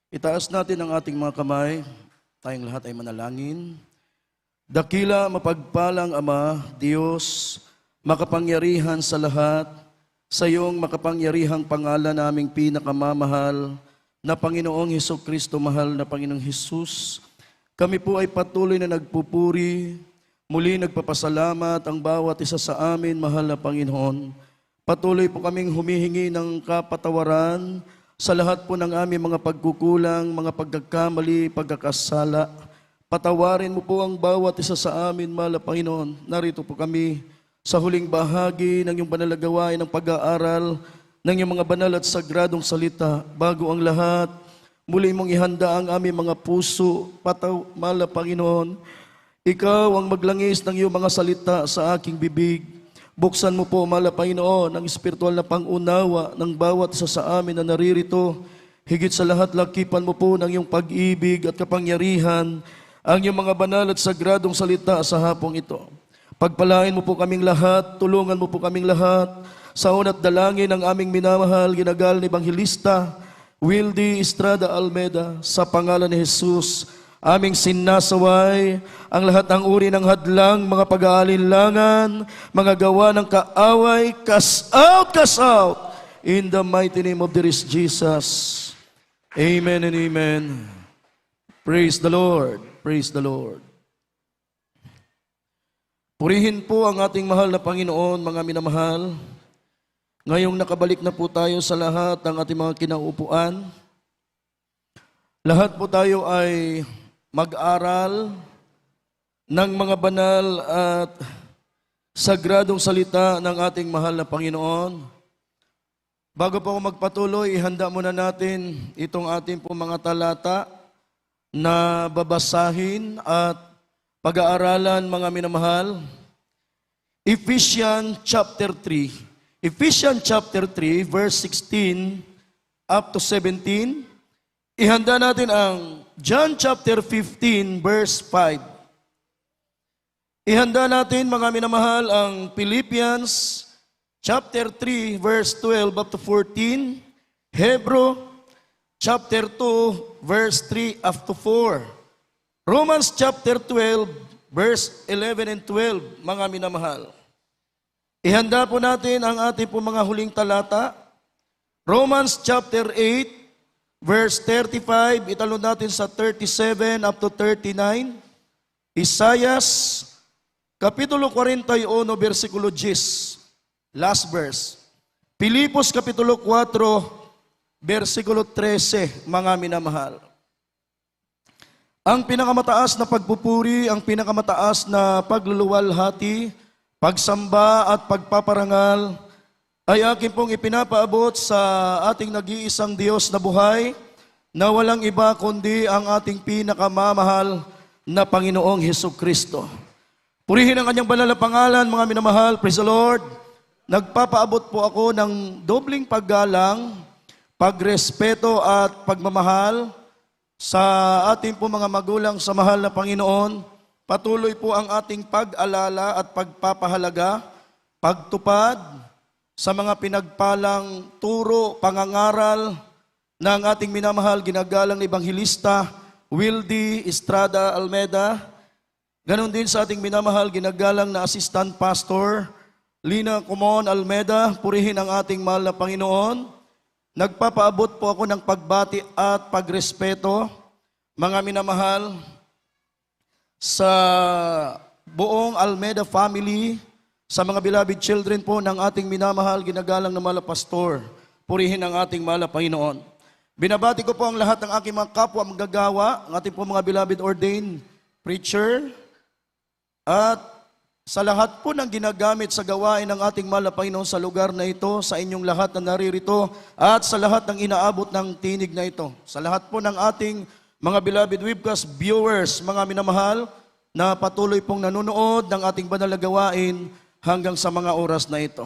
Itaas natin ang ating mga kamay. Tayong lahat ay manalangin. Dakila mapagpalang Ama, Diyos, makapangyarihan sa lahat, sa iyong makapangyarihang pangalan naming pinakamamahal na Panginoong Hesukristo, mahal na Panginoong Hesus, kami po ay patuloy na nagpupuri, muli nagpapasalamat ang bawat isa sa amin, mahal na Panginoon. Patuloy po kaming humihingi ng kapatawaran sa lahat po ng aming mga pagkukulang, mga pagkakamali, pagkakasala. Patawarin mo po ang bawat isa sa amin, mahal na Panginoon. Narito po kami sa huling bahagi ng iyong banalagawain ng pag-aaral ng iyong mga banal at sagradong salita. Bago ang lahat, muli mong ihanda ang aming mga puso, mahal na Panginoon. Ikaw ang maglangis ng iyong mga salita sa aking bibig. Buksan mo po, mahal na Panginoon, ang espiritual na pangunawa ng bawat isa sa amin na naririto. Higit sa lahat, lakipan mo po ng iyong pag-ibig at kapangyarihan ang iyong mga banal at sagradong salita sa hapong ito. Pagpalain mo po kaming lahat, tulungan mo po kaming lahat. Sa una't dalangin ng aming minamahal, ginagal ni Evangelista Wildy Estrada Almeda, sa pangalan ni Jesus, aming sinasaway ang lahat ng uri ng hadlang, mga pag-aalinlangan, mga gawa ng kaaway, cast out, in the mighty name of dearest Jesus. Amen and amen. Praise the Lord. Praise the Lord. Purihin po ang ating mahal na Panginoon, mga minamahal. Ngayong nakabalik na po tayo sa lahat ng ating mga kinaupuan. Lahat po tayo ay mag-aral ng mga banal at sagradong salita ng ating mahal na Panginoon. Bago po ako magpatuloy, ihanda muna natin itong ating po mga talata na babasahin at pag-aaralan, mga minamahal. Ephesians chapter 3. Ephesians chapter 3, verse 16 up to 17. Ihanda natin ang John chapter 15, verse 5. Ihanda natin, mga minamahal, ang Philippians chapter 3, verse 12 up to 14. Hebrew chapter 2, verse 3 up to 4. Romans chapter 12, verse 11 and 12, mga minamahal. Ihanda po natin ang ating po mga huling talata. Romans chapter 8, verse 35, italon natin sa 37 up to 39. Isaias, kapitulo 41, versikulo 10, last verse. Pilipos, kapitulo 4, versikulo 13, mga minamahal. Ang pinakamataas na pagpupuri, ang pinakamataas na pagluluwalhati, pagsamba at pagpaparangal ay akin pong ipinapaabot sa ating nag-iisang Diyos na buhay, na walang iba kundi ang ating pinakamamahal na Panginoong Hesukristo. Purihin ang kanyang banal na pangalan, mga minamahal. Praise the Lord. Nagpapaabot po ako ng dobling paggalang, pagrespeto at pagmamahal sa ating po mga magulang sa mahal na Panginoon. Patuloy po ang ating pag-alala at pagpapahalaga, pagtupad sa mga pinagpalang turo, pangangaral ng ating minamahal, ginagalang na Evangelista Wildy Estrada Almeda. Ganon din sa ating minamahal, ginagalang na Assistant Pastor Lina Comon Almeda. Purihin ang ating mahal na Panginoon. Nagpapaabot po ako ng pagbati at pagrespeto, mga minamahal, sa buong Almeda family, sa mga beloved children po ng ating minamahal, ginagalang na mahal na pastor. Purihin ang ating mahal na Panginoon. Binabati ko po ang lahat ng aking mga kapwa manggagawa, ang ating po mga beloved ordained preacher, at sa lahat po ng ginagamit sa gawain ng ating mahal na Panginoon sa lugar na ito, sa inyong lahat na naririto, at sa lahat ng inaabot ng tinig na ito. Sa lahat po ng ating mga beloved webcast viewers, mga minamahal, na patuloy pong nanonood ng ating banal na gawain hanggang sa mga oras na ito.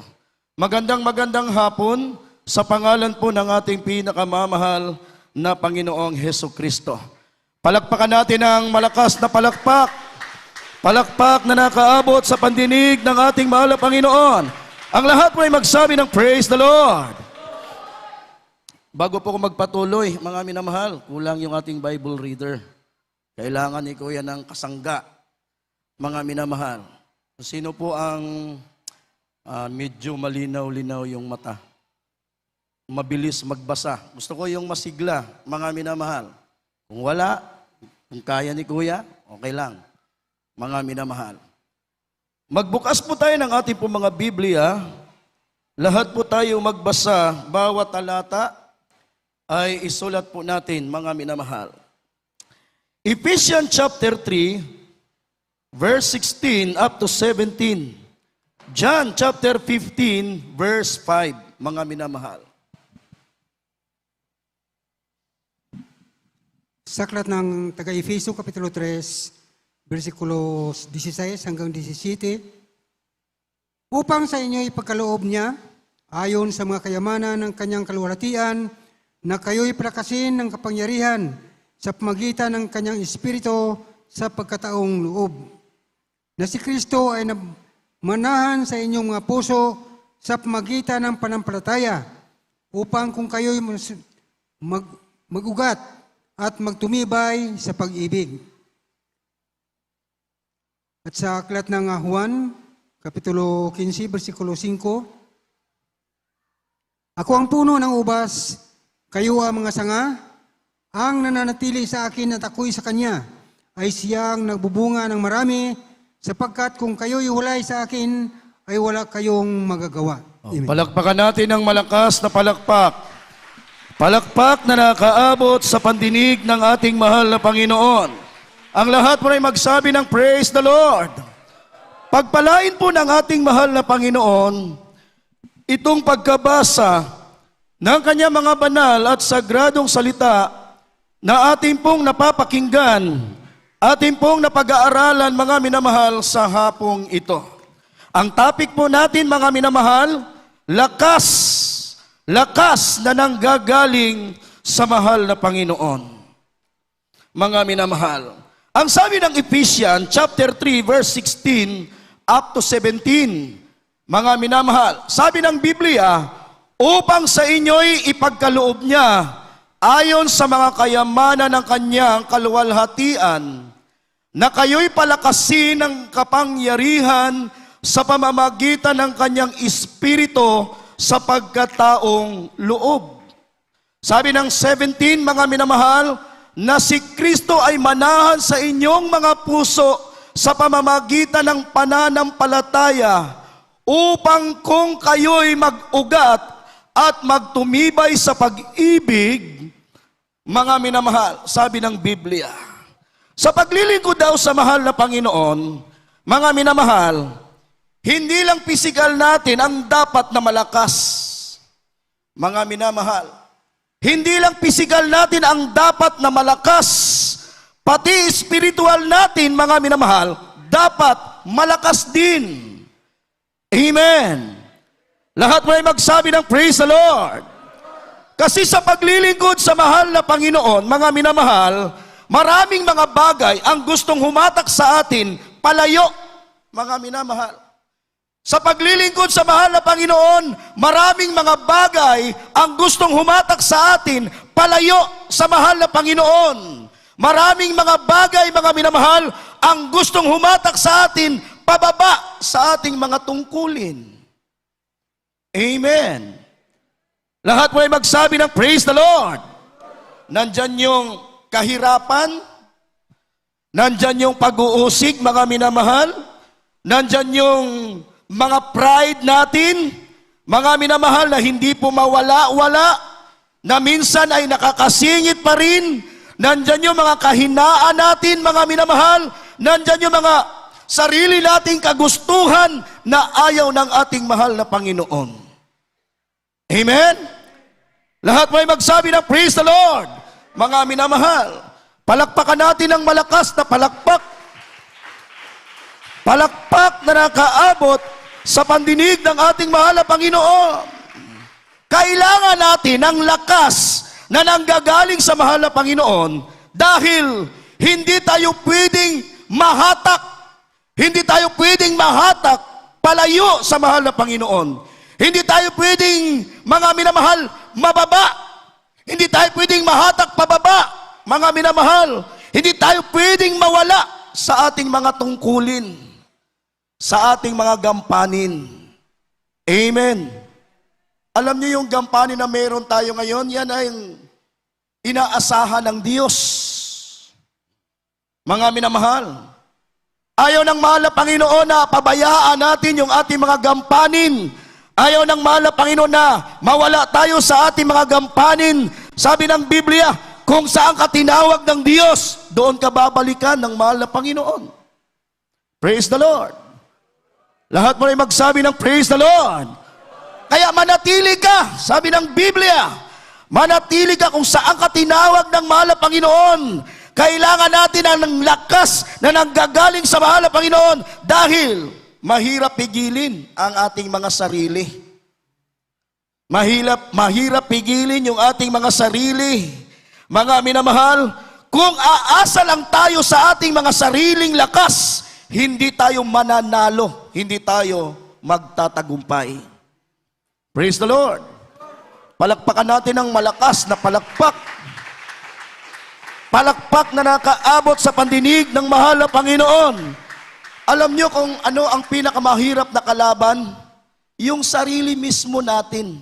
Magandang hapon sa pangalan po ng ating pinakamamahal na Panginoong Hesukristo. Palakpakan natin ang malakas na palakpak. Palakpak na nakaabot sa pandinig ng ating mahal na Panginoon. Ang lahat po ay magsabi ng praise the Lord. Bago po ako magpatuloy, mga minamahal, kulang yung ating Bible reader. Kailangan ni Kuya ng kasangga, mga minamahal. Sino po ang medyo malinaw-linaw yung mata? Mabilis magbasa. Gusto ko yung masigla, mga minamahal. Kung wala, kung kaya ni Kuya, okay lang, mga minamahal. Magbukas po tayo ng ating po mga Biblia. Lahat po tayo magbasa, bawat talata ay isulat po natin, mga minamahal. Ephesians chapter 3, verse 16 up to 17. John chapter 15, verse 5, mga minamahal. Sa aklat ng taga-Efeso, Kapitulo 3, versikulo 16 hanggang 17, upang sa inyo ipagkaloob niya, ayon sa mga kayamanan ng kanyang kaluwalhatian, na kayo'y palakasin ng kapangyarihan sa pamagitan ng kanyang Espiritu sa pagkataong loob. Na si Kristo ay manahan sa inyong mga puso sa pamagitan ng panampalataya, upang kung kayo'y mag-ugat at magtumibay sa pag-ibig. At sa aklat ng Juan, Kapitulo 15, versikulo 5, ako ang puno ng ubas, kayo ang mga sanga, ang nananatili sa akin at ako'y sa kanya, ay siyang nagbubunga ng marami, sapagkat kung kayo'y hulay sa akin, ay wala kayong magagawa. Amen. Palakpakan natin ng malakas na palakpak. Palakpak na nakaabot sa pandinig ng ating mahal na Panginoon. Ang lahat po ay magsabi ng praise the Lord. Pagpalain po ng ating mahal na Panginoon itong pagkabasa ng kanya mga banal at sagradong salita na ating pong napapakinggan, ating pong napag-aaralan, mga minamahal, sa hapong ito. Ang topic po natin, mga minamahal, lakas. Lakas na nanggagaling sa mahal na Panginoon. Mga minamahal, ang sabi ng Ephesians chapter 3 verse 16 up to 17, mga minamahal, sabi ng Biblia, upang sa inyo'y ipagkaloob niya ayon sa mga kayamanan ng kanyang kaluwalhatian, na kayo'y palakasin ng kapangyarihan sa pamamagitan ng kanyang Espiritu sa pagkataong loob. Sabi ng 17, mga minamahal, na si Kristo ay manahan sa inyong mga puso sa pamamagitan ng pananampalataya, upang kung kayo'y mag-ugat at magtumibay sa pag-ibig, mga minamahal, sabi ng Biblia. Sa paglilingkod daw sa mahal na Panginoon, mga minamahal, hindi lang pisikal natin ang dapat na malakas. Mga minamahal, hindi lang pisikal natin ang dapat na malakas, pati spiritual natin, mga minamahal, dapat malakas din. Amen. Lahat mo ay magsabi ng praise the Lord. Kasi sa paglilingkod sa mahal na Panginoon, mga minamahal, maraming mga bagay ang gustong humatak sa atin palayo, mga minamahal. Sa paglilingkod sa mahal na Panginoon, maraming mga bagay ang gustong humatak sa atin palayo sa mahal na Panginoon. Maraming mga bagay, mga minamahal, ang gustong humatak sa atin pababa sa ating mga tungkulin. Amen. Lahat po ay magsabi ng praise the Lord. Nandyan yung kahirapan, nandyan yung pag-uusig, mga minamahal, nandyan yung mga pride natin, mga minamahal, na hindi po mawala-wala, na minsan ay nakakasingit pa rin. Nandyan yung mga kahinaan natin, mga minamahal. Nandyan yung mga sarili nating kagustuhan na ayaw ng ating mahal na Panginoon. Amen? Lahat mo ay magsabi ng praise the Lord. Mga minamahal, palakpakan natin ng malakas na palakpak. Palakpak na nakaabot sa pandinig ng ating mahal na Panginoon. Kailangan natin ng lakas na nanggagaling sa mahal na Panginoon, dahil hindi tayo pwedeng mahatak. Hindi tayo pwedeng mahatak palayo sa mahal na Panginoon. Hindi tayo pwedeng, mga minamahal, mababa. Hindi tayo pwedeng mahatak pababa, mga minamahal. Hindi tayo pwedeng mawala sa ating mga tungkulin, sa ating mga gampanin. Amen. Alam niyo yung gampanin na meron tayo ngayon, yan ay inaasahan ng Diyos. Mga minamahal, ayaw ng mahal na Panginoon na pabayaan natin yung ating mga gampanin. Ayaw ng mahal na Panginoon na mawala tayo sa ating mga gampanin. Sabi ng Biblia, kung saan ka tinawag ng Diyos, doon ka babalikan ng mahal na Panginoon. Praise the Lord. Lahat mo ay magsabi ng praise the Lord. Kaya manatili ka, sabi ng Biblia, manatili ka kung saan ka tinawag ng mahal na Panginoon. Kailangan natin ang lakas na nanggagaling sa mahal na Panginoon dahil mahirap pigilin ang ating mga sarili. Mahirap pigilin yung ating mga sarili. Mga minamahal, kung aasa lang tayo sa ating mga sariling lakas, hindi tayo mananalo, hindi tayo magtatagumpay. Praise the Lord. Palakpakan natin ng malakas na palakpak. Palakpak na nakaabot sa pandinig ng mahal na Panginoon. Alam nyo kung ano ang pinakamahirap na kalaban? Yung sarili mismo natin.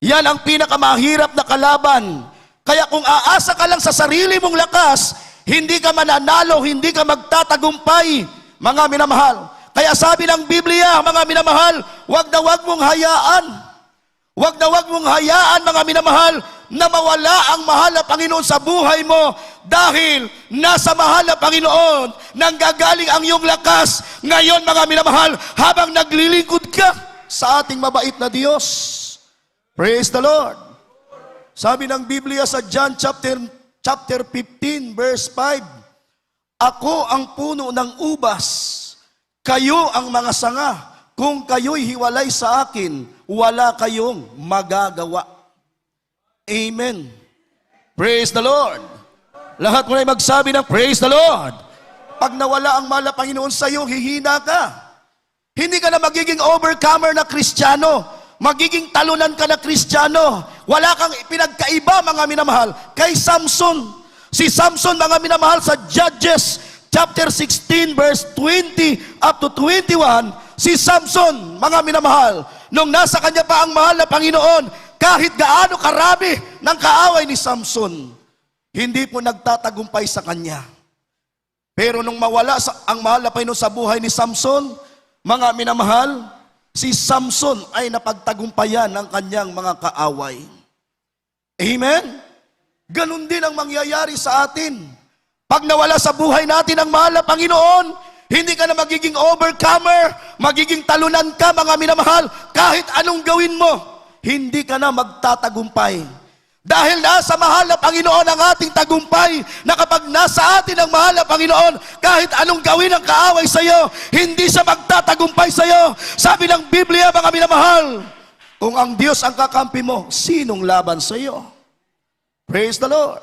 Yan ang pinakamahirap na kalaban. Kaya kung aasa ka lang sa sarili mong lakas, hindi ka mananalo, hindi ka magtatagumpay, mga minamahal. Kaya sabi ng Biblia, mga minamahal, wag na wag mong hayaan. Wag na wag mong hayaan, mga minamahal, na mawala ang mahal na Panginoon sa buhay mo dahil nasa mahal na Panginoon nanggagaling ang iyong lakas. Ngayon, mga minamahal, habang naglilingkod ka sa ating mabait na Diyos. Praise the Lord. Sabi ng Biblia sa John chapter 15, verse 5, ako ang puno ng ubas, kayo ang mga sanga. Kung kayo'y hiwalay sa akin, wala kayong magagawa. Amen. Praise the Lord. Lahat mo na magsabi ng praise the Lord. Pag nawala ang mahal na Panginoon sa iyo, hihina ka. Hindi ka na magiging overcomer na Kristiyano. Magiging talunan ka na Kristiyano. Wala kang pinagkaiba, mga minamahal, kay Samson. Si Samson, mga minamahal, sa Judges chapter 16, verse 20 up to 21, si Samson, mga minamahal, nung nasa kanya pa ang mahal na Panginoon, kahit gaano karami ng kaaway ni Samson, hindi po nagtatagumpay sa kanya. Pero nung mawala ang mahal na Panginoon sa buhay ni Samson, mga minamahal, si Samson ay napagtagumpayan ng kanyang mga kaaway. Amen? Ganon din ang mangyayari sa atin. Pag nawala sa buhay natin ang mahal na Panginoon, hindi ka na magiging overcomer, magiging talunan ka, mga minamahal, kahit anong gawin mo, hindi ka na magtatagumpay. Dahil nasa mahal na Panginoon ang ating tagumpay, na kapag nasa atin ang mahal na Panginoon, kahit anong gawin ang kaaway sa iyo, hindi siya magtatagumpay sa iyo. Sabi ng Biblia, mga minamahal, kung ang Diyos ang kakampi mo, sinong laban sa iyo? Praise the Lord.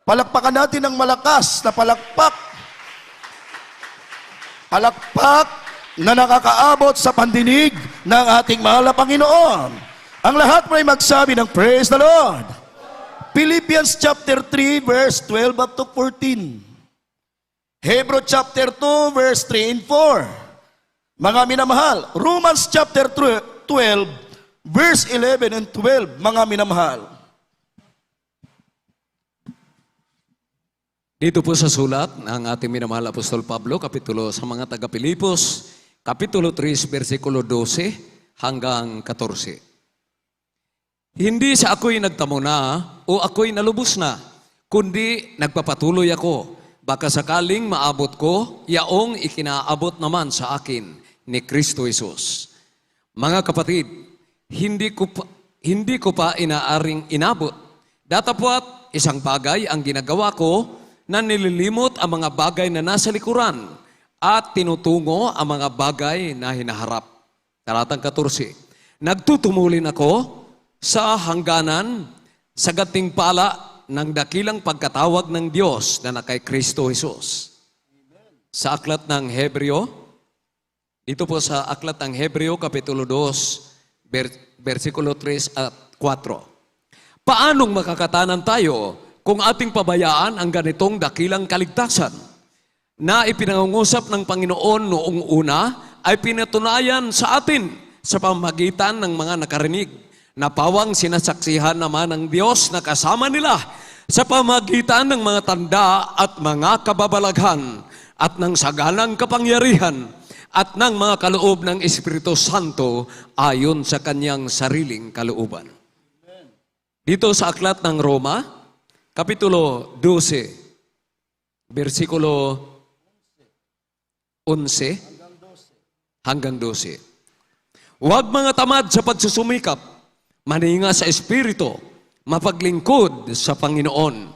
Palakpakan natin ng malakas na palakpak. Palakpak na nakakaabot sa pandinig ng ating mahal na Panginoon. Ang lahat mo ay magsabi ng praise the Lord. Philippians chapter 3, verse 12 up to 14. Hebrew chapter 2, verse 3 and 4. Mga minamahal, Romans chapter 12, verse 11 and 12. Mga minamahal. Dito po sa sulat ng ating minamahal Apostol Pablo, kapitulo sa mga taga-Pilipos, kapitulo 3, versikulo 12 hanggang 14. Hindi sa ako'y nagtamo na o ako'y nalubos na, kundi nagpapatuloy ako. Baka sakaling maabot ko, yaong ikinaabot naman sa akin ni Kristo Jesus. Mga kapatid, hindi ko pa inaaring inabot. Datapwat isang bagay ang ginagawa ko, na nililimot ang mga bagay na nasa likuran at tinutungo ang mga bagay na hinaharap. Talatang 14. Nagtutumulin ako sa hangganan sa gantimpala ng dakilang pagkatawag ng Diyos na kay Kristo Jesus. Sa aklat ng Hebreo, dito po sa aklat ng Hebreo, kapitulo 2, versikulo 3 at 4. Paanong makakatanan tayo kung ating pabayaan ang ganitong dakilang kaligtasan? Na ipinangungusap ng Panginoon noong una ay pinatunayan sa atin sa pamamagitan ng mga nakarinig na pawang sinasaksihan naman ng Diyos na kasama nila sa pamamagitan ng mga tanda at mga kababalaghan at ng sagalang kapangyarihan at ng mga kaloob ng Espiritu Santo ayon sa kanyang sariling kalooban. Dito sa aklat ng Roma, Kapitulo 12, versikulo 11 hanggang 12. Huwag mga tamad sa pagsusumikap, maninga sa Espiritu, mapaglingkod sa Panginoon.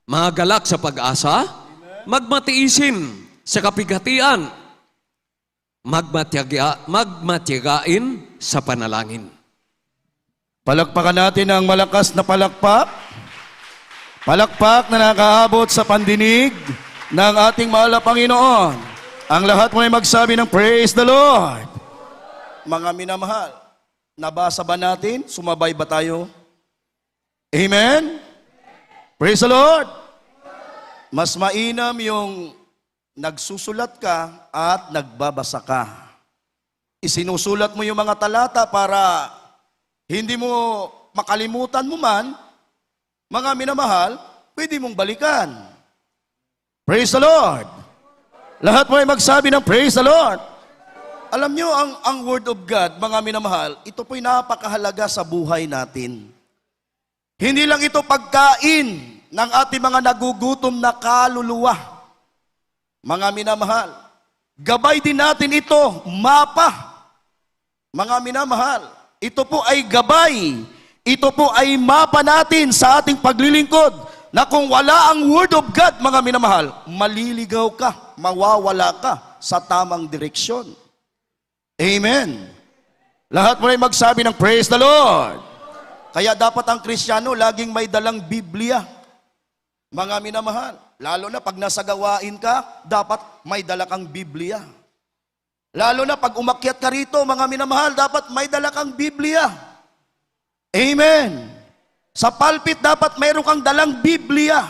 Mga galak sa pag-asa, magmatiisin sa kapighatian, magmatyagain sa panalangin. Palakpakan natin ang malakas na palakpak. Palakpak na nakaabot sa pandinig ng ating mahal na Panginoon. Ang lahat mo ay magsabi ng Praise the Lord. Mga minamahal, nabasa ba natin? Sumabay ba tayo? Amen? Praise the Lord. Mas mainam yung nagsusulat ka at nagbabasa ka. Isinusulat mo yung mga talata para hindi mo makalimutan mo man, mga minamahal, pwede mong balikan. Praise the Lord. Lahat mo ay magsabi ng Praise the Lord. Alam nyo, ang Word of God, mga minamahal, ito po'y napakahalaga sa buhay natin. Hindi lang ito pagkain ng ating mga nagugutom na kaluluwa. Mga minamahal, gabay din natin ito, mapa. Mga minamahal, ito po ay gabay. Ito po ay mapa natin sa ating paglilingkod na kung wala ang Word of God, mga minamahal, maliligaw ka, mawawala ka sa tamang direksyon. Amen. Lahat mo ay magsabi ng Praise the Lord. Kaya dapat ang Kristiyano laging may dalang Biblia. Mga minamahal, lalo na pag nasa gawain ka, dapat may dala kang Biblia. Lalo na pag umakyat ka rito, mga minamahal, dapat may dala kang Biblia. Amen. Sa pulpit, dapat mayroon kang dalang Biblia.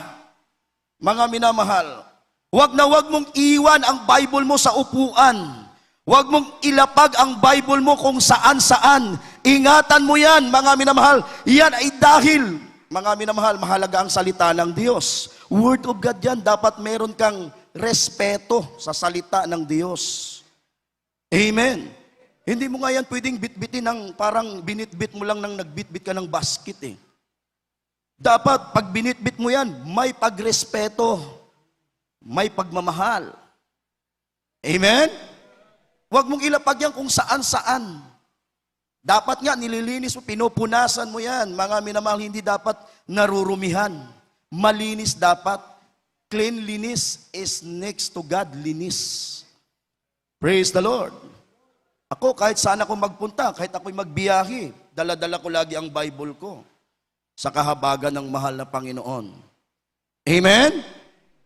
Mga minamahal, huwag na huwag mong iwan ang Bible mo sa upuan. Huwag mong ilapag ang Bible mo kung saan-saan. Ingatan mo yan, mga minamahal. Yan ay dahil, mga minamahal, mahalaga ang salita ng Diyos. Word of God yan, dapat meron kang respeto sa salita ng Diyos. Amen. Hindi mo nga yan pwedeng bitbitin ng parang binitbit mo lang nang nagbitbit ka ng basket eh. Dapat pag binitbit mo yan, may pagrespeto, may pagmamahal. Amen? Huwag mong ilapag yan kung saan-saan. Dapat nga nililinis mo, pinupunasan mo yan. Mga minamahal, hindi dapat narurumihan. Malinis dapat. Cleanliness is next to godliness. Praise the Lord. Ako, kahit saan ako magpunta, kahit ako'y magbiyahe, dala-dala ko lagi ang Bible ko sa kahabagan ng mahal na Panginoon. Amen?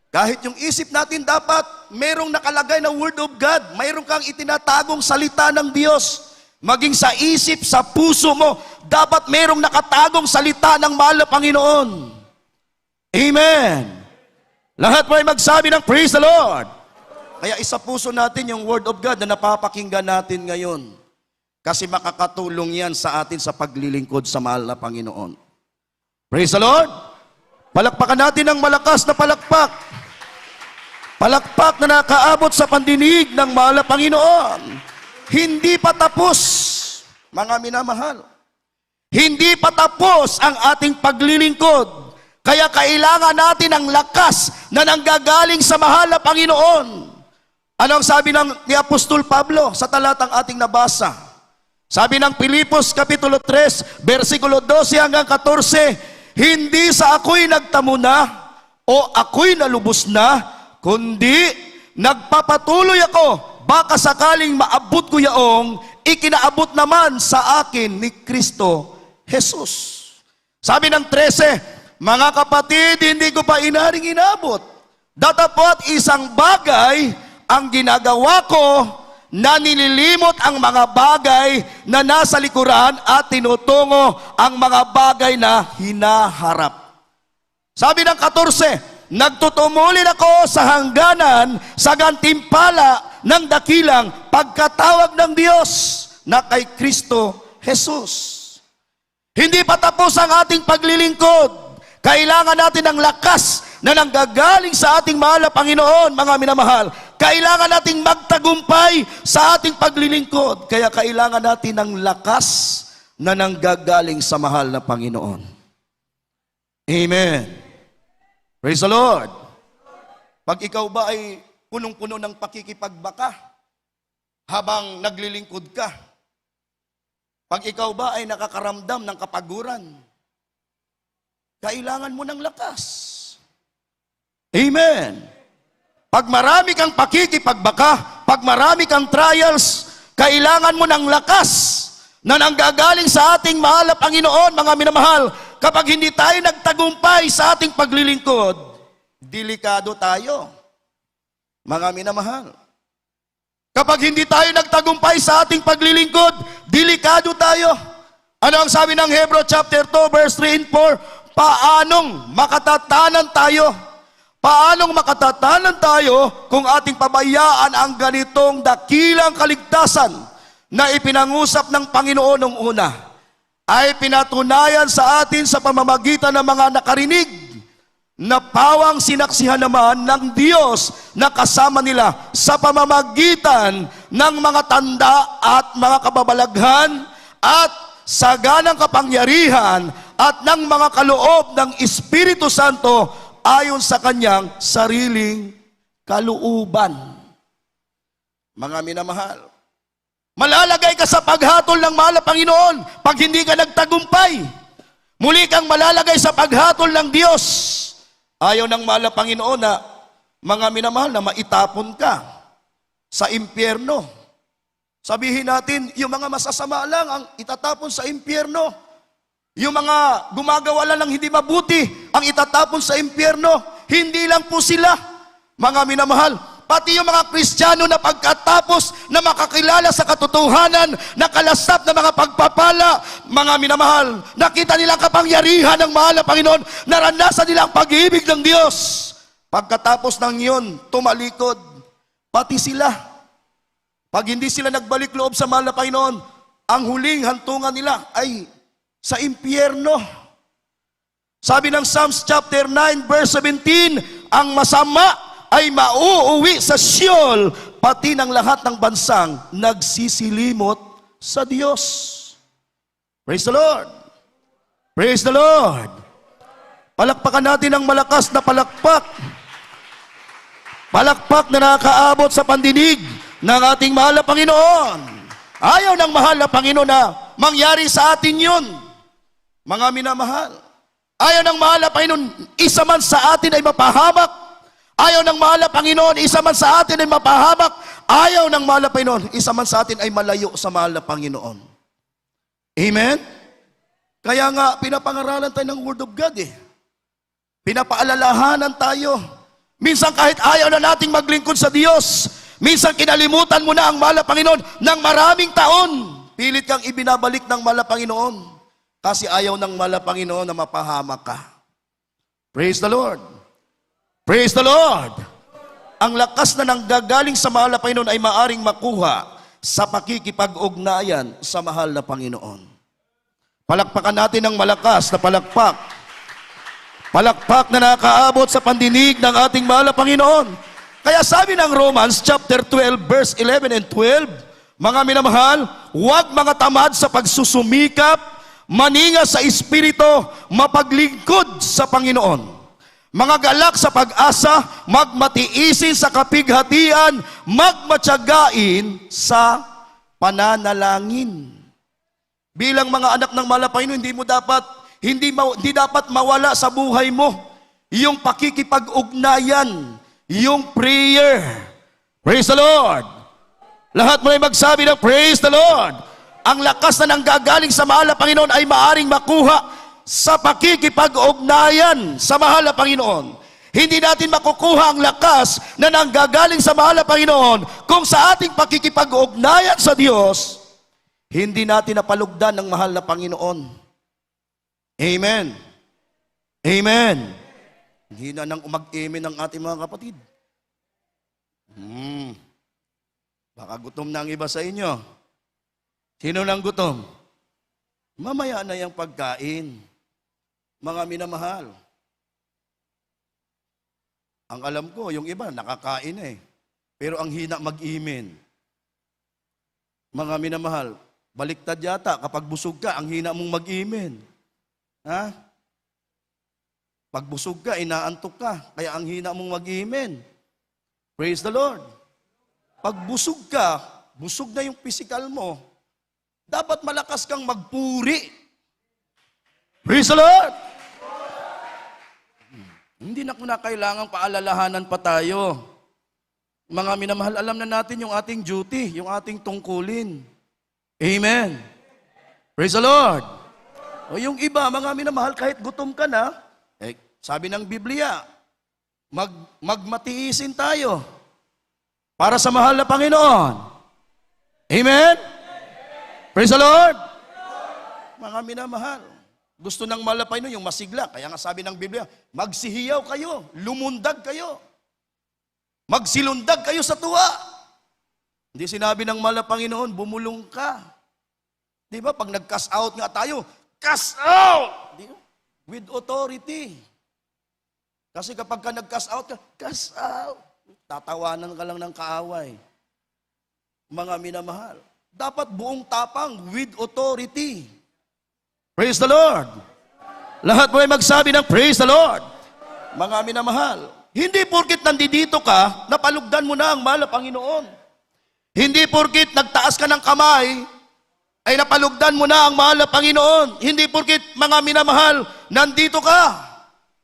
Kahit yung isip natin dapat, merong nakalagay na Word of God, mayroong kang itinatagong salita ng Diyos. Maging sa isip, sa puso mo, dapat merong nakatagong salita ng mahal na Panginoon. Amen. Lahat mo ay magsabi ng Praise the Lord. Kaya isa puso natin yung Word of God na napapakinggan natin ngayon. Kasi makakatulong yan sa atin sa paglilingkod sa mahal na Panginoon. Praise the Lord. Palakpakan natin ng malakas na palakpak. Palakpak na nakaabot sa pandinig ng mahal na Panginoon. Hindi pa tapos, mga minamahal. Hindi pa tapos ang ating paglilingkod. Kaya kailangan natin ang lakas na nanggagaling sa mahal na Panginoon. Ano ang sabi ni Apostol Pablo sa talatang ating nabasa? Sabi ng Pilipos Kapitulo 3, versikulo 12 hanggang 14, hindi sa ako'y nagtamo na o ako'y nalubos na, kundi nagpapatuloy ako, baka sakaling maabot ko yaong ikinaabot naman sa akin ni Kristo Jesus. Sabi ng 13, mga kapatid, hindi ko pa inaring inabot. Datapot isang bagay ang ginagawa ko, na nililimot ang mga bagay na nasa likuran at tinutungo ang mga bagay na hinaharap. Sabi ng 14, nagtutumulin ako sa hangganan sa gantimpala ng dakilang pagkatawag ng Diyos na kay Kristo Jesus. Hindi pa tapos ang ating paglilingkod. Kailangan natin ng lakas na nanggagaling sa ating mahal na Panginoon, mga minamahal. Kailangan nating magtagumpay sa ating paglilingkod. Kaya kailangan natin ng lakas na nanggagaling sa mahal na Panginoon. Amen. Praise the Lord. Pag ikaw ba ay punong-puno ng pakikipagbaka habang naglilingkod ka, pag ikaw ba ay nakakaramdam ng kapaguran, kailangan mo ng lakas. Amen. Pag marami kang pakikipagbaka, pag marami kang trials, kailangan mo ng lakas na nanggagaling sa ating mahal na Panginoon, mga minamahal. Kapag hindi tayo nagtagumpay sa ating paglilingkod, delikado tayo, mga minamahal. Kapag hindi tayo nagtagumpay sa ating paglilingkod, delikado tayo. Ano ang sabi ng Hebrew chapter 2 verse 3 and 4? Paanong makatatanan tayo? Paanong makatatanan tayo kung ating pabayaan ang ganitong dakilang kaligtasan na ipinangusap ng Panginoon noong una? Ay pinatunayan sa atin sa pamamagitan ng mga nakarinig na pawang sinaksihan naman ng Diyos na kasama nila sa pamamagitan ng mga tanda at mga kababalaghan at saganang kapangyarihan at ng mga kaloob ng Espiritu Santo ayon sa kanyang sariling kalooban. Mga minamahal, malalagay ka sa paghatol ng mahal na Panginoon pag hindi ka nagtagumpay. Muli kang malalagay sa paghatol ng Diyos. Ayaw ng mahal na Panginoon na mga minamahal na maitapon ka sa impyerno. Sabihin natin, yung mga masasama lang ang itatapon sa impyerno. Yung mga gumagawa lang ng hindi mabuti ang itatapon sa impyerno. Hindi lang po sila, mga minamahal. Pati yung mga Kristiyano na pagkatapos na makakilala sa katotohanan, nakalasap na mga pagpapala, mga minamahal, nakita nilang kapangyarihan ng mahal na Panginoon, naranasan nila ang pag-ibig ng Diyos. Pagkatapos ng iyon, tumalikod, pati sila. Pag hindi sila nagbalik loob sa mahal na Panginoon, ang huling hantungan nila ay sa impyerno. Sabi ng Psalms chapter 9 verse 17, ang masama ay mauuwi sa Sheol, pati ng lahat ng bansang nagsisilimot sa Diyos. Praise the Lord. Praise the Lord. Palakpakan natin ang malakas na palakpak. Palakpak na nakakaabot sa pandinig ng ating mahal na Panginoon. Ayaw ng mahal na Panginoon na mangyari sa atin yun. Mga minamahal, ayaw ng mahal na Panginoon, isa man sa atin ay mapahamak. Ayaw ng mahal na Panginoon, isa man sa atin ay mapahamak. Ayaw ng mahal na Panginoon, isa man sa atin ay malayo sa mahal na Panginoon. Amen? Kaya nga, pinapangaralan tayo ng Word of God eh. Pinapaalalahanan tayo. Minsan kahit ayaw na nating maglingkod sa Diyos, minsan kinalimutan mo na ang mahal na Panginoon ng maraming taon. Pilit kang ibinabalik ng mahal na Panginoon. Kasi ayaw ng mahal na Panginoon na mapahamak ka. Praise the Lord. Praise the Lord. Ang lakas na nanggagaling sa mahal na Panginoon ay maaring makuha sa pakikipag-ugnayan sa mahal na Panginoon. Palakpakan natin ng malakas na palakpak. Palakpak na nakaabot sa pandinig ng ating mahal na Panginoon. Kaya sabi ng Romans chapter 12 verse 11 and 12, mga minamahal, huwag mga tamad sa pagsusumikap, maninga sa Espiritu, mapaglingkod sa Panginoon. Mga galak sa pag-asa, magmatiisin sa kapighatian, magmatyagain sa pananalangin. Bilang mga anak ng mahal na Panginoon, hindi dapat mawala sa buhay mo yung pakikipag-ugnayan, yung prayer. Praise the Lord. Lahat mo ay magsabi ng praise the Lord. Ang lakas na nanggagaling sa mahal na Panginoon ay maaring makuha sa pakikipag-ugnayan sa mahal na Panginoon. Hindi natin makukuha ang lakas na nanggagaling sa mahal na Panginoon kung sa ating pakikipag-ugnayan sa Diyos, hindi natin napalugdan ng mahal na Panginoon. Amen. Amen. Hindi na nang umag-amen ng ating mga kapatid. Baka gutom na ang iba sa inyo. Sino nang gutom? Mamaya na yung pagkain. Mga minamahal. Ang alam ko, yung iba nakakain eh. Pero ang hina mag-amen. Mga minamahal, baliktad yata. Kapag busog ka, ang hina mong mag-amen. Ha? Pag busog ka, inaantok ka. Kaya ang hina mong mag-amen. Praise the Lord. Pag busog ka, busog na yung physical mo. Dapat malakas kang magpuri. Praise the Lord. Hindi na kailangang paalalahanan pa tayo. Mga minamahal, alam na natin yung ating duty, yung ating tungkulin. Amen. Praise the Lord. O yung iba, mga minamahal, kahit gutom ka na, sabi ng Biblia, magmatiisin tayo para sa mahal na Panginoon. Amen? Praise the Lord. Mga minamahal, gusto ng mahal na Panginoon yung masigla. Kaya nga sabi ng Biblia, magsihiyaw kayo, lumundag kayo, magsilundag kayo sa tuwa. Hindi sinabi ng mahal na Panginoon, bumulong ka. Di ba? Pag nag-cast out nga tayo, cast out! Di ba? With authority. Kasi kapag ka nag-cast out ka, cast out. Tatawanan ka lang ng kaaway. Mga minamahal, dapat buong tapang with authority. Praise the Lord. Lahat mo ay magsabi ng praise the Lord. Mga minamahal, hindi porkit nandito ka, napalugdan mo na ang mahal na Panginoon. Hindi porkit nagtaas ka ng kamay, ay napalugdan mo na ang mahal na Panginoon. Hindi porkit, mga minamahal, nandito ka,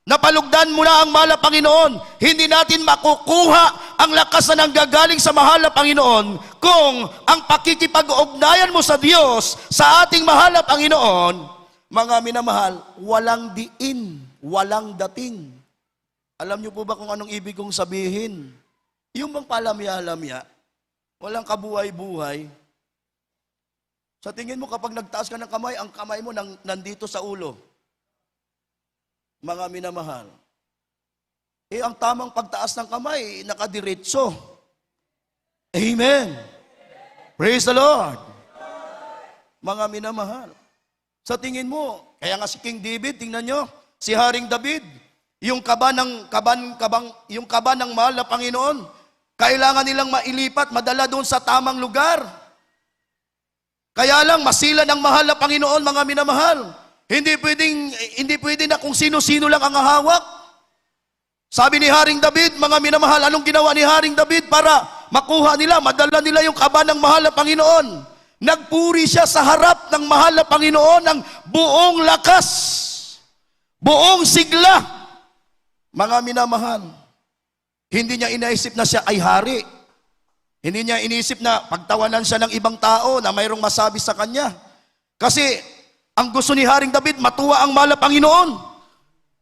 napalugdan mo na ang mahal na Panginoon. Hindi natin makukuha ang lakas na nanggagaling sa mahal na Panginoon kung ang pakikipag-ugnayan mo sa Diyos, sa ating mahal na Panginoon, mga minamahal, walang diin, walang dating. Alam niyo po ba kung anong ibig kong sabihin? Yung bang palamya-lamya, walang kabuhay-buhay. Sa tingin mo, kapag nagtaas ka ng kamay, ang kamay mo nandito sa ulo. Mga minamahal, ang tamang pagtaas ng kamay, nakadiretso. Amen. Praise the Lord. Mga minamahal, sa tingin mo, kaya nga si King David, tingnan nyo, si Haring David, yung kaba ng mahal na Panginoon, kailangan nilang mailipat, madala doon sa tamang lugar. Kaya lang, masila ng mahal na Panginoon, mga minamahal. Hindi pwedeng na kung sino-sino lang ang hawak. Sabi ni Haring David, mga minamahal, anong ginawa ni Haring David para makuha nila, madala nila yung kaba ng mahal na Panginoon? Nagpuri siya sa harap ng mahal na Panginoon ng buong lakas, buong sigla. Mga minamahal, hindi niya inaisip na siya ay hari. Hindi niya inisip na pagtawanan siya ng ibang tao na mayroong masabi sa kanya. Kasi ang gusto ni Haring David, matuwa ang mahal na Panginoon.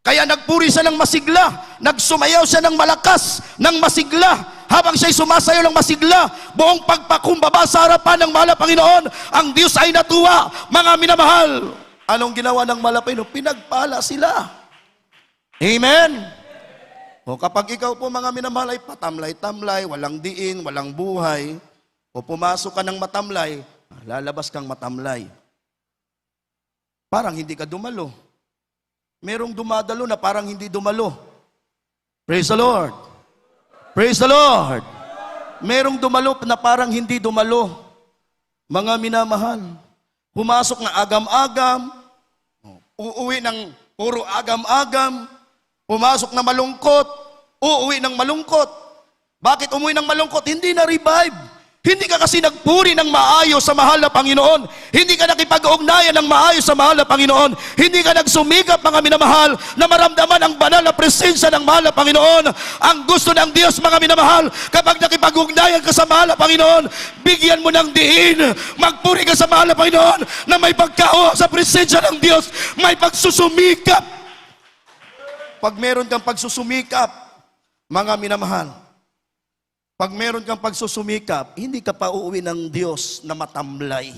Kaya nagpuri siya ng masigla, nagsumayaw siya ng malakas, ng masigla. Habang siya'y sumasayaw ng masigla, buong pagpakumbaba sa harapan ng mahal na Panginoon, ang Diyos ay natuwa. Mga minamahal, anong ginawa ng mahal na Panginoon? Pinagpala sila. Amen? O kapag ikaw po, mga minamahal, ay patamlay-tamlay, walang diin, walang buhay, o pumasok ka ng matamlay, lalabas kang matamlay. Parang hindi ka dumalo. Merong dumadalo na parang hindi dumalo. Praise the Lord. Praise the Lord. Merong dumalo na parang hindi dumalo. Mga minamahal, pumasok na agam-agam, uuwi ng puro agam-agam, pumasok na malungkot, uuwi ng malungkot. Bakit umuwi ng malungkot? Hindi na-revive. Hindi ka kasi nagpuri ng maayos sa mahal na Panginoon. Hindi ka nakipag-ugnayan ng maayos sa mahal na Panginoon. Hindi ka nagsumikap, mga minamahal, na maramdaman ang banal na presensya ng mahal na Panginoon. Ang gusto ng Diyos, mga minamahal, kapag nakipag-ugnayan ka sa mahal na Panginoon, bigyan mo ng diin. Magpuri ka sa mahal na Panginoon na may pagkao sa presensya ng Diyos. May pagsusumikap. pag meron kang pagsusumikap, mga minamahal, pag meron kang pagsusumikap, hindi ka pa uuwi ng Diyos na matamlay.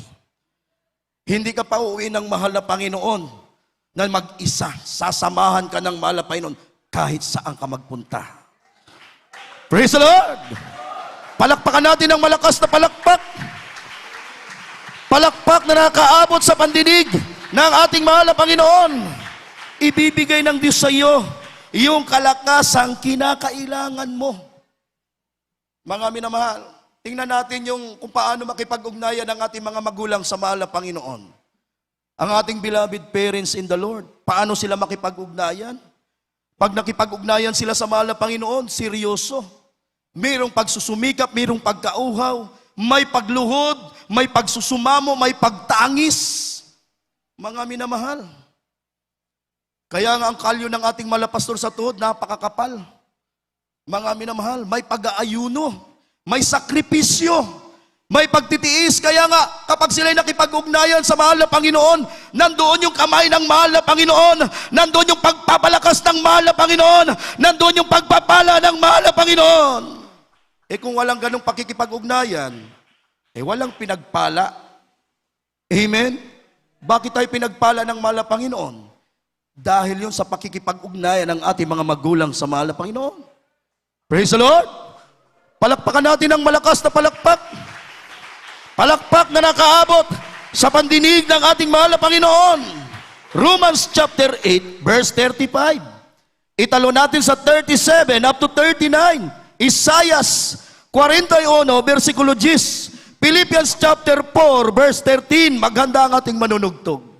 Hindi ka pa uuwi ng mahal na Panginoon na mag-isa. Sasamahan ka ng mahal na Panginoon kahit saan ka magpunta. Praise the Lord! Palakpakan natin ng malakas na palakpak. Palakpak na nakaabot sa pandinig ng ating mahal na Panginoon. Ibibigay ng Diyos sa iyo yung kalakasang kinakailangan mo. Mga minamahal, tingnan natin kung paano makipag-ugnayan ang ating mga magulang sa mahal na Panginoon. Ang ating beloved parents in the Lord, paano sila makipag-ugnayan? Pag nakipag-ugnayan sila sa mahal na Panginoon, seryoso. Mayroong pagsusumikap, mayroong pagkauhaw, may pagluhod, may pagsusumamo, may pagtangis. Mga minamahal. Kaya nga ang kalyo ng ating malapastor sa tuhod, napakakapal. Mga minamahal, may pag-aayuno, may sakripisyo, may pagtitiis. Kaya nga, kapag sila'y nakipag-ugnayan sa mahal na Panginoon, nandoon yung kamay ng mahal na Panginoon, nandoon yung pagpapalakas ng mahal na Panginoon, nandoon yung pagpapala ng mahal na Panginoon. Kung walang ganong pakikipag-ugnayan, walang pinagpala. Amen? Bakit tayo pinagpala ng mahal na Panginoon? Dahil yun sa pakikipag-ugnayan ng ating mga magulang sa mahal na Panginoon. Praise the Lord! Palakpakan natin ng malakas na palakpak. Palakpak na nakaabot sa pandinig ng ating mahal na Panginoon. Romans chapter 8, verse 35. Italo natin sa 37 up to 39. Isaias 41, versikulo 10. Philippians chapter 4, verse 13. Maghanda ang ating manunugtog.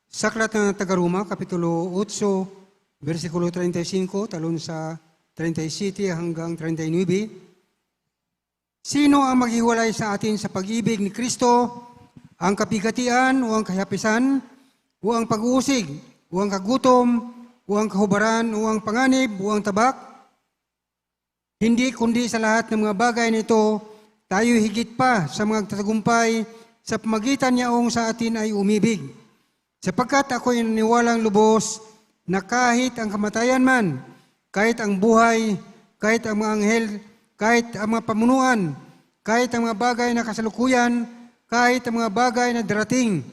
Sa aklat ng Taga-Roma, Kapitulo 8, versikulo 35, talon sa 37 hanggang 39. Sino ang maghiwalay sa atin sa pag-ibig ni Kristo? Ang kapigatian o ang kahapisan? O ang pag-uusig? O ang kagutom? O ang kahubaran? O ang panganib? O ang tabak? Hindi kundi sa lahat ng mga bagay nito, tayo higit pa sa mga tagumpay sa pamagitan niyaong sa atin ay umibig. Sapagkat ako'y naniwalang lubos na kahit ang kamatayan man, kahit ang buhay, kahit ang mga anghel, kahit ang mga pamunuan, kahit ang mga bagay na kasalukuyan, kahit ang mga bagay na darating,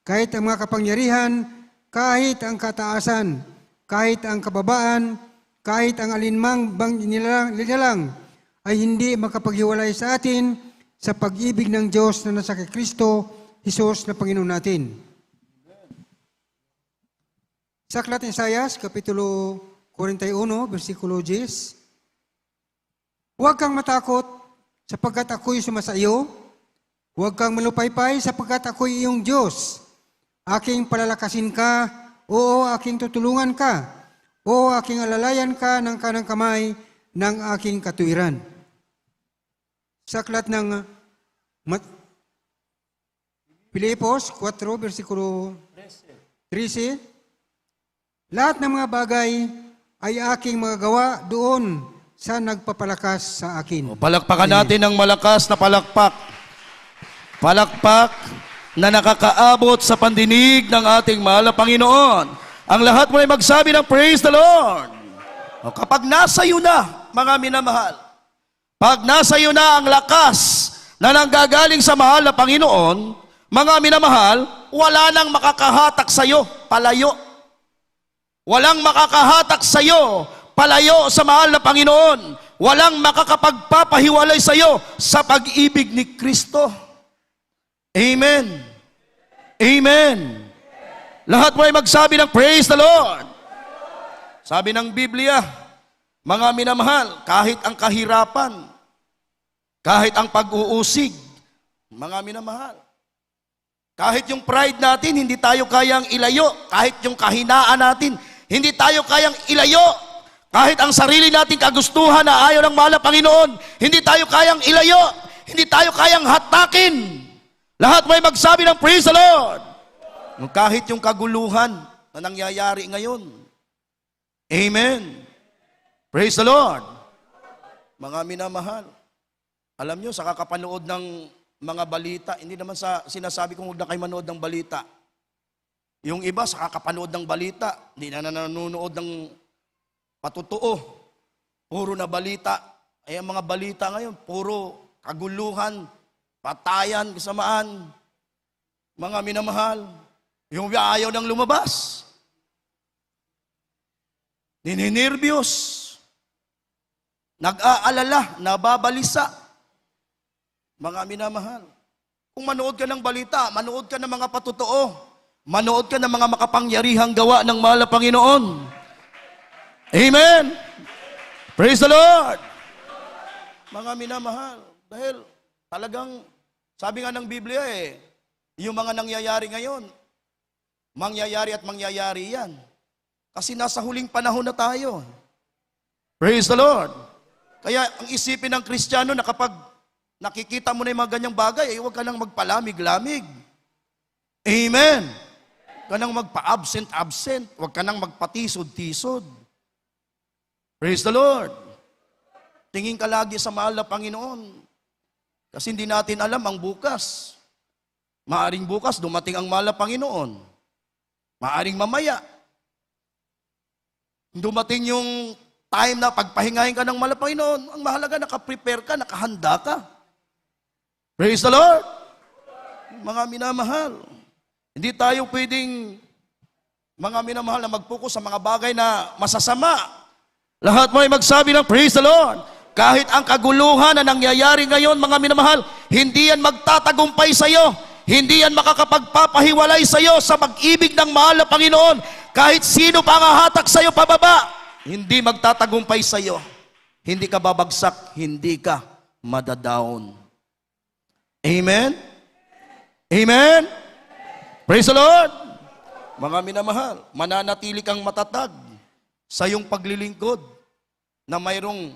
kahit ang mga kapangyarihan, kahit ang kataasan, kahit ang kababaan, kahit ang alinmang bang nilalang, ay hindi makapaghiwalay sa atin sa pag-ibig ng Diyos na nasa kay Kristo, Jesus na Panginoon natin. Sa aklat ni Isaias, Kapitulo 41, versikulo 10. Huwag kang matakot, sapagkat ako'y sumasaiyo. Huwag kang malupaypay, sapagkat ako'y iyong Diyos. Aking palalakasin ka, oo, aking tutulungan ka. Oo, aking alalayan ka ng kanang kamay ng aking katuwiran. Sa aklat ng Pilipos 4, versikulo 13. Lahat ng mga bagay ay aking magagawa doon sa nagpapalakas sa akin. Palakpakan natin ng malakas na palakpak. Palakpak na nakakaabot sa pandinig ng ating mahal na Panginoon. Ang lahat mo ay magsabi ng praise the Lord. Kapag nasa iyo na, mga minamahal, pag nasa iyo na ang lakas na nanggagaling sa mahal na Panginoon, mga minamahal, wala nang makakahatak sa iyo, palayo. Walang makakahatak sa iyo, palayo sa mahal na Panginoon. Walang makakapagpapahiwalay sa iyo sa pag-ibig ni Kristo. Amen. Amen. Lahat mo ay magsabi ng praise the Lord. Sabi ng Biblia, mga minamahal, kahit ang kahirapan, kahit ang pag-uusig, mga minamahal, kahit yung pride natin, hindi tayo kayang ilayo. Kahit yung kahinaan natin, hindi tayo kayang ilayo. Kahit ang sarili nating kagustuhan na ayaw ng mahal na Panginoon, hindi tayo kayang ilayo. Hindi tayo kayang hatakin. Lahat may magsabi ng praise the Lord. Kahit yung kaguluhan na nangyayari ngayon. Amen. Praise the Lord. Mga minamahal, alam nyo, sa kakapanood ng mga balita, hindi naman sa sinasabi kong huwag na kayo manood ng balita. Yung iba sa kakapanood ng balita, hindi na nanonood ng patutuo. Puro na balita. Ay ang mga balita ngayon, puro kaguluhan, patayan, kasamaan. Mga minamahal, yung ayaw nang lumabas. Ninininervyos. Nag-aalala, nababalisa. Mga minamahal. Kung manood ka ng balita, manood ka ng mga patutuo, manood ka ng mga makapangyarihang gawa ng mahal na Panginoon. Amen. Praise the Lord. Mga minamahal, dahil talagang, sabi nga ng Biblia yung mga nangyayari ngayon, mangyayari at mangyayari yan. Kasi nasa huling panahon na tayo. Praise the Lord. Kaya ang isipin ng Kristiyano na kapag nakikita mo na yung mga ganyang bagay, huwag ka nang magpalamig-lamig. Amen. Huwag ka nang magpa-absent-absent. Huwag ka nang magpatisod-tisod. Praise the Lord. Tingin ka lagi sa mahal na Panginoon. Kasi hindi natin alam ang bukas. Maaring bukas dumating ang mahal na Panginoon. Maaring mamaya. Dumating yung time na pagpahingahin ka ng mahal na Panginoon. Ang mahalaga, nakaprepare ka, nakahanda ka. Praise the Lord. Mga minamahal. Hindi tayo pwedeng, mga minamahal, na mag-focus sa mga bagay na masasama. Lahat mo ay magsabi ng praise the Lord. Kahit ang kaguluhan na nangyayari ngayon, mga minamahal, hindi yan magtatagumpay sa iyo. Hindi yan makakapagpapahiwalay sa iyo sa pag-ibig ng mahal na Panginoon. Kahit sino pa ang hahatak sa iyo pababa, hindi magtatagumpay sa iyo. Hindi ka babagsak, hindi ka madadown. Amen? Amen? Praise the Lord! Mga minamahal, mananatili kang matatag sa iyong paglilingkod na mayroong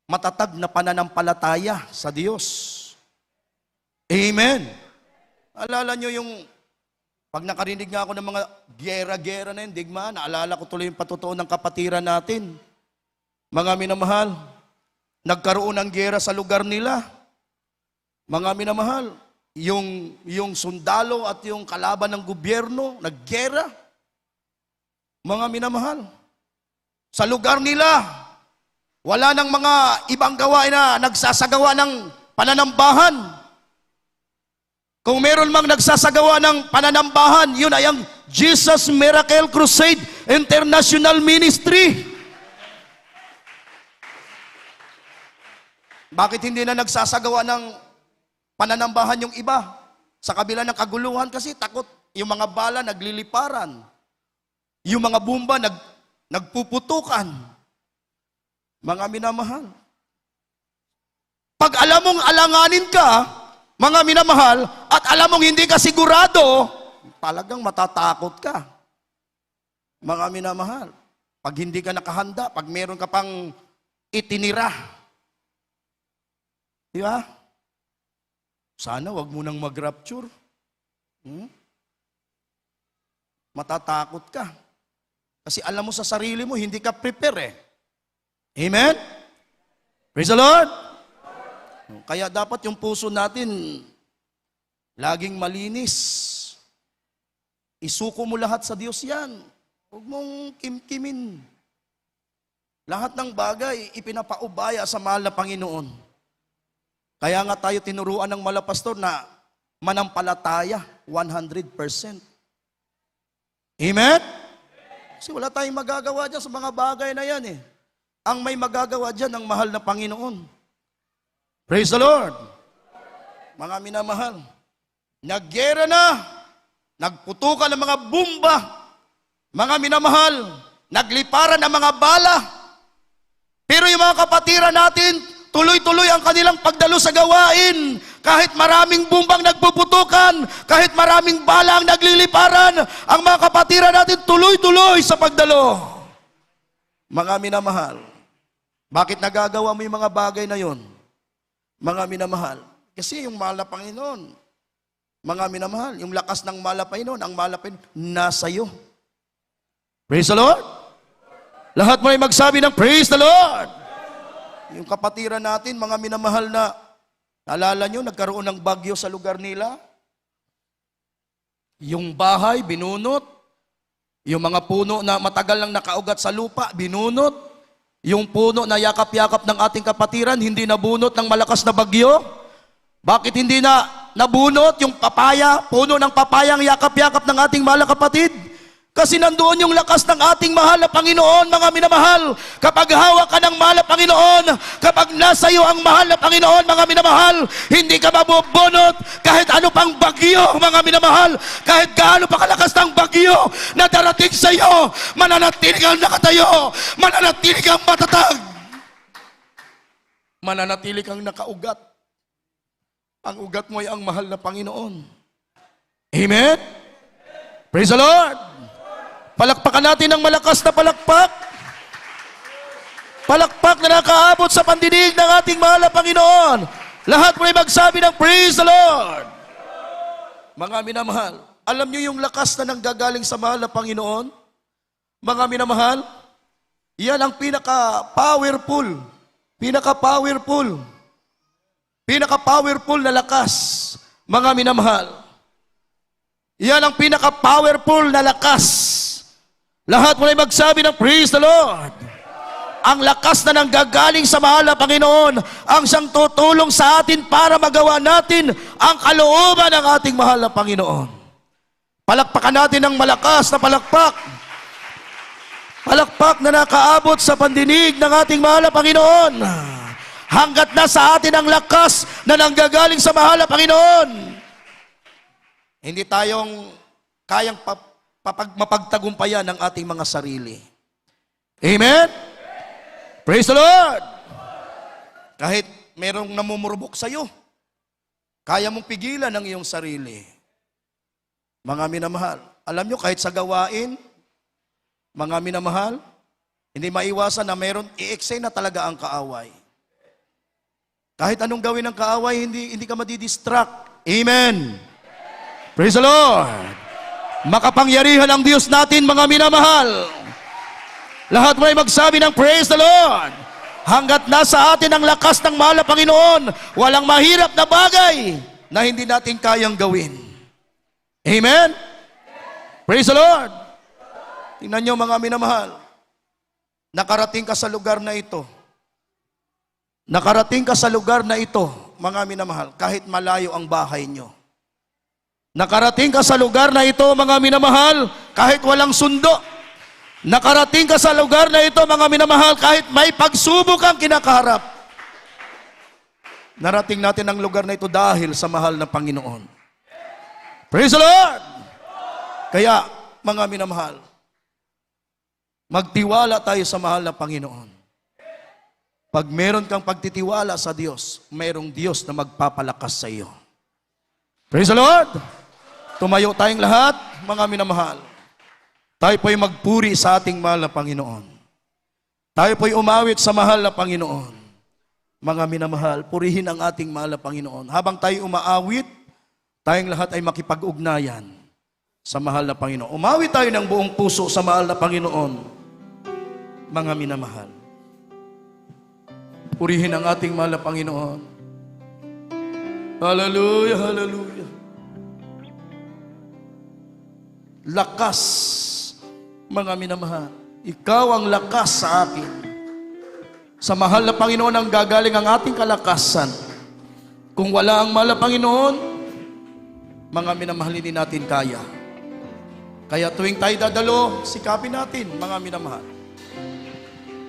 matatag na pananampalataya sa Diyos. Amen. Alala nyo yung, pag nakarinig nga ako ng mga gera-gera na yun, digma, naalala ko tuloy yung patutuo ng kapatiran natin. Mga minamahal, nagkaroon ng gera sa lugar nila. Mga minamahal, yung sundalo at yung kalaban ng gobyerno, naggera. Mga minamahal, sa lugar nila, wala nang mga ibang gawain na nagsasagawa ng pananambahan. Kung meron mang nagsasagawa ng pananambahan, yun ay ang Jesus Miracle Crusade International Ministry. Bakit hindi na nagsasagawa ng pananambahan yung iba? Sa kabila ng kaguluhan kasi takot yung mga bala nagliliparan. Yung mga bomba nagpuputukan. Mga minamahal. Pag alam mong alanganin ka, mga minamahal, at alam mong hindi ka sigurado, talagang matatakot ka. Mga minamahal, pag hindi ka nakahanda, pag meron ka pang itinira, di ba? Sana wag mo nang mag-rapture. Matatakot ka. Kasi alam mo sa sarili mo, hindi ka prepare Amen? Praise the Lord! Kaya dapat yung puso natin laging malinis. Isuko mo lahat sa Diyos yan. Huwag mong kimkimin. Lahat ng bagay ipinapaubaya sa mahal na Panginoon. Kaya nga tayo tinuruan ng mahal na pastor na manampalataya 100%. Amen? Kasi wala tayong magagawa dyan sa mga bagay na yan Ang may magagawa dyan ang mahal na Panginoon. Praise the Lord! Mga minamahal, naggera na, nagputukan ng mga bomba, mga minamahal, nagliparan ng mga bala. Pero yung mga kapatiran natin, tuloy-tuloy ang kanilang pagdalo sa gawain. Kahit maraming bumbang nagpuputukan, kahit maraming bala ang nagliliparan, ang mga kapatiran natin tuloy-tuloy sa pagdalo. Mga minamahal, bakit nagagawa mo yung mga bagay na yon? Mga minamahal, kasi yung mahal na Panginoon, mga minamahal, yung lakas ng mahal na Panginoon, ang mahal na Panginoon, nasa iyo. Praise the Lord! Lahat mo ay magsabi ng praise the Lord! Yung kapatiran natin, mga minamahal na, naalala nyo, nagkaroon ng bagyo sa lugar nila. Yung bahay, binunot. Yung mga puno na matagal lang nakaugat sa lupa, binunot. Yung puno na yakap-yakap ng ating kapatiran, hindi nabunot ng malakas na bagyo. Bakit hindi na nabunot yung papaya, puno ng papayang yakap-yakap ng ating mahal na kapatid? Kasi nandoon yung lakas ng ating mahal na Panginoon, mga minamahal. Kapag hawak ka ng mahal na Panginoon, kapag nasa iyo ang mahal na Panginoon, mga minamahal, hindi ka mabubunot kahit ano pang bagyo, mga minamahal. Kahit gaano pa kalakas ng bagyo na darating sa iyo, mananatili kang nakatayo, mananatili kang matatag, mananatili kang nakaugat. Ang ugat mo ay ang mahal na Panginoon. Amen? Praise the Lord! Palakpakan natin ng malakas na palakpak. Palakpak na nakaabot sa pandinig ng ating mahal na Panginoon. Lahat mo ay magsabi ng praise the Lord. Mga minamahal, alam niyo yung lakas na nanggagaling sa mahal na Panginoon? Mga minamahal, yan ang pinaka-powerful na lakas. Mga minamahal, yan ang pinaka-powerful na lakas. Lahat mo ay magsabi ng praise the Lord. Ang lakas na nanggagaling sa mahal na Panginoon, ang siyang tutulong sa atin para magawa natin ang kalooban ng ating mahal na Panginoon. Palakpakan natin ng malakas na palakpak. Palakpak na nakaabot sa pandinig ng ating mahal na Panginoon. Hanggat nasa atin ang lakas na nanggagaling sa mahal na Panginoon, hindi tayong kayang mapagtagumpayan ng ating mga sarili. Amen? Praise the Lord! Kahit merong namumurubok sa'yo, kaya mong pigilan ang iyong sarili. Mga minamahal, alam nyo kahit sa gawain, mga minamahal, hindi maiwasan na meron i-excite na talaga ang kaaway. Kahit anong gawin ng kaaway, hindi ka madidistract. Amen! Praise the Lord! Makapangyarihan ang Diyos natin, mga minamahal. Lahat mo ay magsabi ng praise the Lord. Hanggat nasa atin ang lakas ng mahal na Panginoon, walang mahirap na bagay na hindi natin kayang gawin. Amen? Praise the Lord. Tingnan nyo, mga minamahal. Nakarating ka sa lugar na ito. Nakarating ka sa lugar na ito, mga minamahal, kahit malayo ang bahay nyo. Nakarating ka sa lugar na ito, mga minamahal, kahit walang sundo. Nakarating ka sa lugar na ito, mga minamahal, kahit may pagsubok kang kinakaharap. Narating natin ang lugar na ito dahil sa mahal na Panginoon. Praise the Lord! Kaya, mga minamahal, magtiwala tayo sa mahal na Panginoon. Pag meron kang pagtitiwala sa Diyos, mayroong Diyos na magpapalakas sa iyo. Praise the Lord! Tumayo tayong lahat, mga minamahal. Tayo po'y magpuri sa ating mahal na Panginoon. Tayo po'y umawit sa mahal na Panginoon. Mga minamahal, purihin ang ating mahal na Panginoon. Habang tayo umaawit, tayong lahat ay makipag-ugnayan sa mahal na Panginoon. Umawit tayo ng buong puso sa mahal na Panginoon. Mga minamahal. Purihin ang ating mahal na Panginoon. Hallelujah, hallelujah. Lakas, mga minamahal. Ikaw ang lakas sa akin. Sa mahal na Panginoon ang gagaling ang ating kalakasan. Kung wala ang mahal na Panginoon, mga minamahal, hindi natin kaya. Kaya tuwing tayo dadalo, sikapin natin, mga minamahal.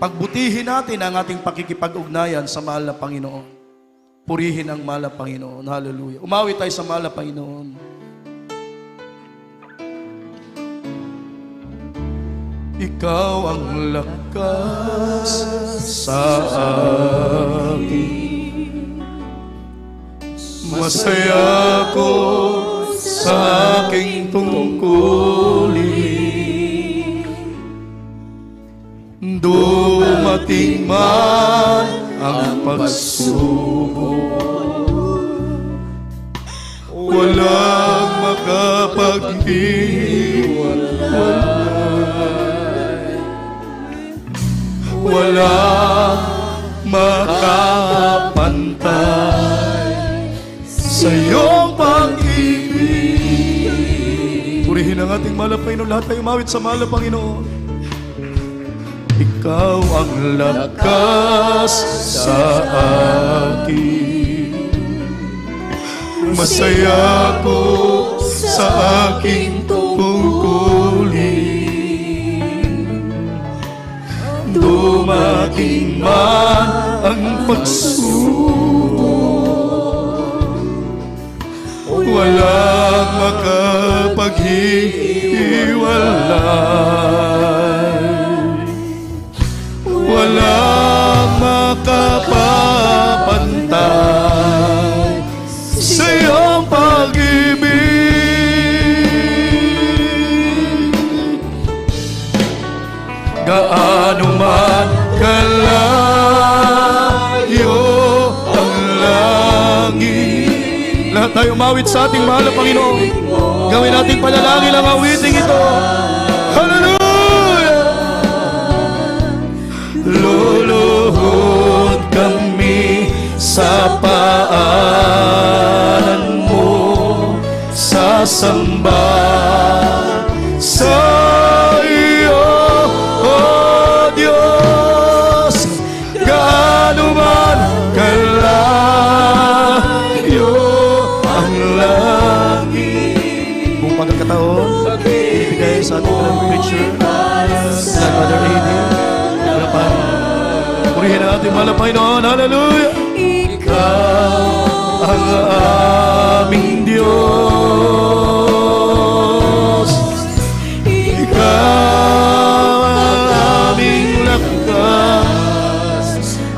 Pagbutihin natin ang ating pakikipag-ugnayan sa mahal na Panginoon. Purihin ang mahal na Panginoon. Hallelujah. Umawi tayo sa mahal na Panginoon. Ikaw ang lakas sa akin. Masaya ko sa aking tungkulin. Dumating man ang pagsubok, walang makapaghiwalay. Walang makapantay sa iyong pag-ibig. ating mahal na Panginoon. Lahat tayo umawit sa mahal na Panginoon. Ikaw ang lakas sa akin. Masaya ko sa aking tungkulin. Dumating man ang pagsubok, walang makapaghiwalay, walang makapapantay sa iyong pag-ibig. Gaano man kalayo ang langit. Lahat tayo umawit sa ating mahal na Panginoon. Gawin nating panalangin ang awiting ito. Hallelujah! Luluhod kami sa paanan mo, sasamba sa iyo, O Diyos. Gaano man kalayo ang langit. Buong pagkakataon, ibigay sa ating walang preacher, sa Mother Lady, harapan. Purihin ang ating mahal na Panginoon. Hallelujah! Ikaw ang aming Diyos. Ikaw ang aming lakas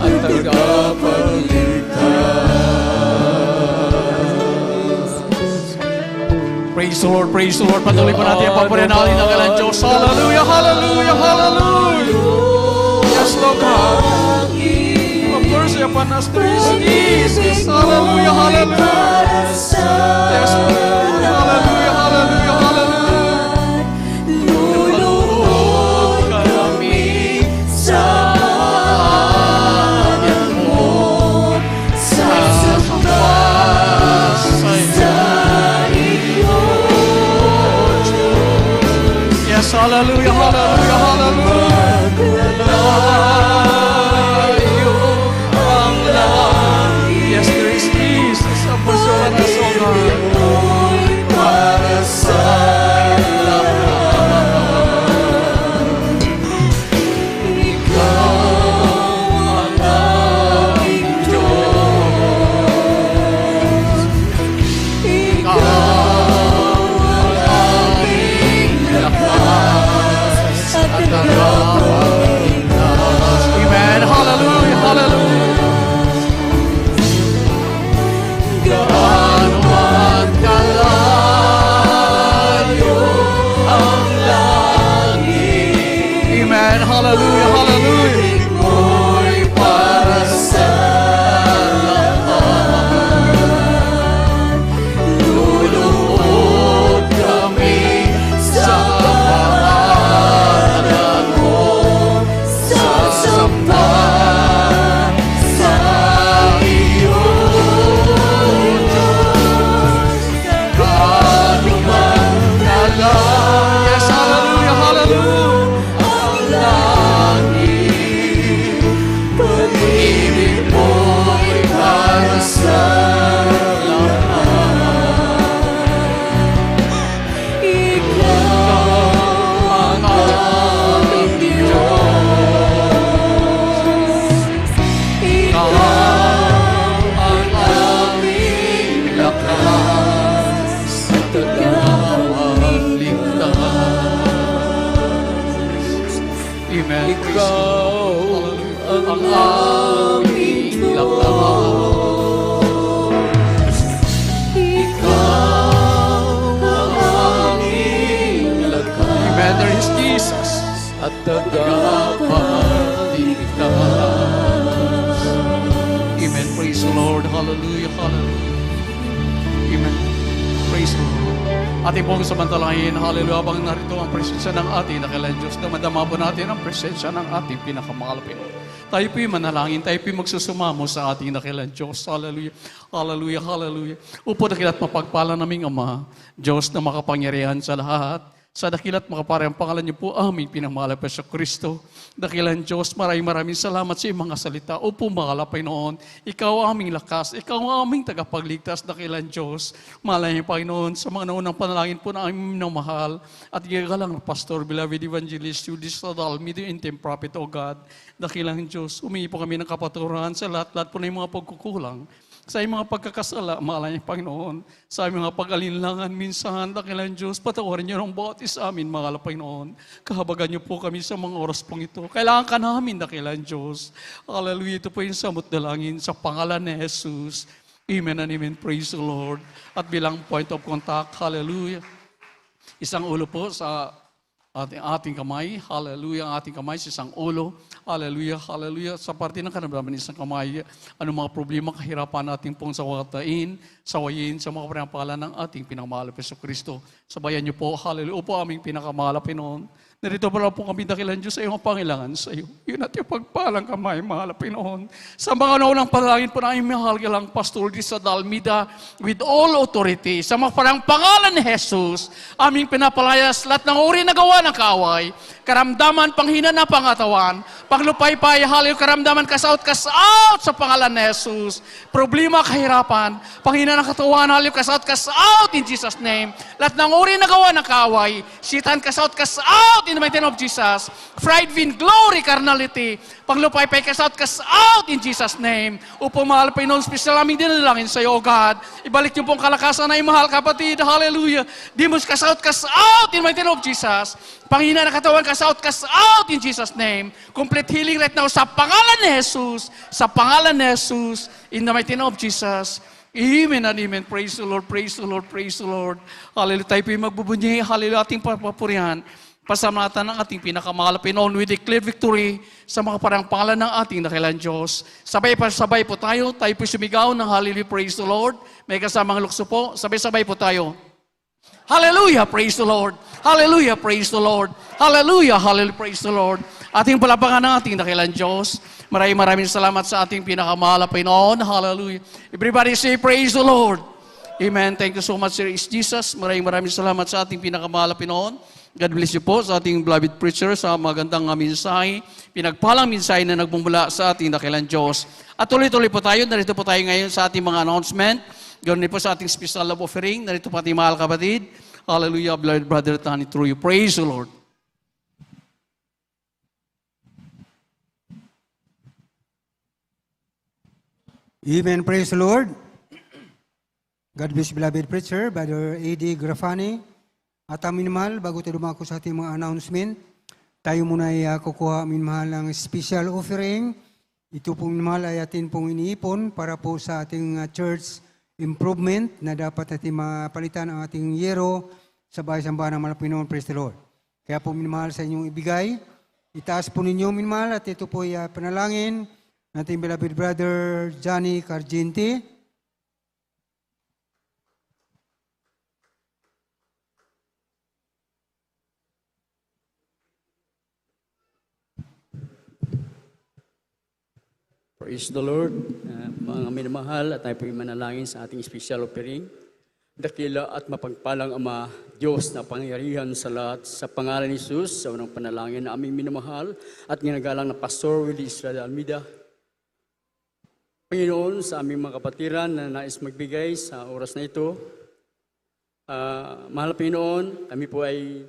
at tagapagligtas. Praise the Lord, praise the Lord. Patuloy po natin ang papurihan natin ng kailan Diyos. Hallelujah, hallelujah, hallelujah. Yes, Lord God. Have mercy upon us, please. Jesus. Hallelujah, hallelujah. Yes, Lord. Hallelujah, hallelujah, hallelujah. Luluhod kami sa paanan mo, sasamba sa iyo. Yes, hallelujah, hallelujah, hallelujah. Yes, there is Jesus. Apusolan na sa para sa Ikaw ang aming Diyos. Ikaw ang aming lakas at tagapagligtas. Amen. Hallelujah, hallelujah. Gaano man kalayo ang langit. Amen. Hallelujah, hallelujah. Mo'y para sa lahat. Luluhod kami sa paanan mo, sasamba sa iyo. Yes, hallelujah, hallelujah. Ang langit, pag-ibig mo'y para sa lahat. Ikaw ang aming Diyos. Ikaw ang aming lakas at tagapagligtas. Amen. Ikaw ang aming lakas. Ikaw ang aming lakas. Amen. There is Jesus at tagapagligtas. Amen. Praise the Lord. Hallelujah. Hallelujah. Amen. Praise the Lord. Ating pong samantalahin, hallelujah, habang narito ang presensya ng ating dakilang Diyos, na madama po natin ang presensya ng ating pinakamalapit. Tayo po'y manalangin, tayo po'y magsusumamo sa ating dakilang Diyos. Hallelujah, hallelujah, hallelujah. Upo dakilat mapagpala naming Ama, Diyos na makapangyarihan sa lahat. Sa dakilat makaparang pangalan niyo po, aming pinamahal pa sa Kristo. Dakilan Diyos, maraming salamat sa iyong mga salita. Opo, mahal na Panginoon, ikaw aming lakas, ikaw aming tagapagligtas. Dakilan Diyos, mahal niyo Panginoon, sa mga naunang panalangin po na aming minamahal. At igagalang na Pastor, beloved Evangelist, Judith Sadal, Medio Interim Prophet, O God. Dakilan Diyos, humingi po kami ng kapaturan sa lahat-lahat po na yung mga pagkukulang. Sa iyong mga pagkakasala, mahalay niyo Panginoon, sa iyong mga pag-alinlangan minsan, dakilan Diyos, patawarin niyo ng bawat isa amin, mahal Panginoon. Kahabagan niyo po kami sa mga oras pong ito. Kailangan ka namin, dakilan Diyos. Hallelujah, ito po yung samot dalangin sa pangalan ni Jesus. Amen and amen. Praise the Lord. At bilang point of contact, hallelujah. Isang ulo po sa ating kamay. Hallelujah. Ang ating kamay sa isang ulo. Hallelujah. Hallelujah. Sa parte ng kanamdaman ng isang kamay, anong mga problema, kahirapan natin pong sawayin sa mga pangalan ng ating pinamahal na Hesus Kristo. Sabayan niyo po. Hallelujah. Opo, aming pinakamahal na Pinoon. Narito pala po kami dakilan Diyos sa iyong pangailangan sa iyo. Yun at yung pagpalang kamay, mahal na Pinoon. Sa mga naunang panalangin po na aming mahal galang Pastor di sa Dalmida with all authority. Sa mga parang pangalan ni Jesus, aming pinapalayas lahat ng uri na gawa ng kaaway, karamdaman, panghina na pangatawan, paglupaypay, haliw, karamdaman, kasaut sa pangalan ni Jesus. Problema, kahirapan, panghina ng katawan, haliw, kasaut in Jesus' name. Lahat ng uri na gawa ng kaaway, sitan, kasaut in the mighty name of Jesus. Pride, vain, glory, carnality, paglupaypay, kasaut in Jesus' name. Upo, mahal Panginoon, special aming dinalangin sa iyo, O God. Ibalik niyo pong kalakasan na mahal kapatid. Hallelujah. Dimos, kasaut in the mighty name of Jesus. Panghina ng katawan, kasaut in Jesus' name. Complete healing right now sa pangalan ni Jesus. Sa pangalan ni Jesus. In the mighty name of Jesus. Amen and amen. Praise the Lord, praise the Lord, praise the Lord. Hallelujah. Tayo po yung magbubunyi. Hallelujah. Ating papapurihan. Pasamatan ng ating pinakamahal Pinoon. We declare victory sa mga parang pangalan ng ating dakilan Diyos. Sabay po tayo. Tayo po sumigaw ng hallelujah, praise the Lord. May kasamang lukso po. Sabay po tayo. Hallelujah, praise the Lord. Hallelujah, praise the Lord. Hallelujah, hallelujah, praise the Lord. Ating palapakan ng ating dakilan Diyos. Maraming salamat sa ating pinakamahal Pinoon. Hallelujah. Everybody say, praise the Lord. Amen. Thank you so much, Sir Jesus. Maraming salamat sa ating pinakamahal Pinoon. God bless you po sa ating beloved preacher sa magandang mensahe, pinagpalang mensahe na nagbumula sa ating dakilan Diyos. At tuloy-tuloy po tayo, narito po tayo ngayon sa ating mga announcement. Ganoon din po sa ating special love offering, narito po ating mahal kapatid. Hallelujah, beloved brother Tani, through you. Praise the Lord. Amen. Praise the Lord. God bless beloved preacher, Brother A.D. Grafani. At amin mahal, bago tayo dumako sa ating mga announcement, tayo muna ay kukuha amin mahal ng special offering. Ito pong mahal ay atin pong iniipon para po sa ating church improvement na dapat natin mapalitan ang ating yero sa bahay-sambahan ng Malapinoon. Praise the Lord. Kaya po minamahal sa inyong ibigay. Itaas po ninyo minamahal at ito po ay panalangin natin beloved brother Johnny Cargente. Praise the Lord. Mga minamahal, at tayo po manalangin sa ating special offering. Dakila at mapagpalang Ama, Diyos na pangyarihan sa lahat, sa pangalan ni Jesus, sa unang panalangin na aming minamahal at ginagalang na Pastor Willie Israel Almeida. Panginoon, sa aming mga kapatiran na nais magbigay sa oras na ito, mahal Panginoon, kami po ay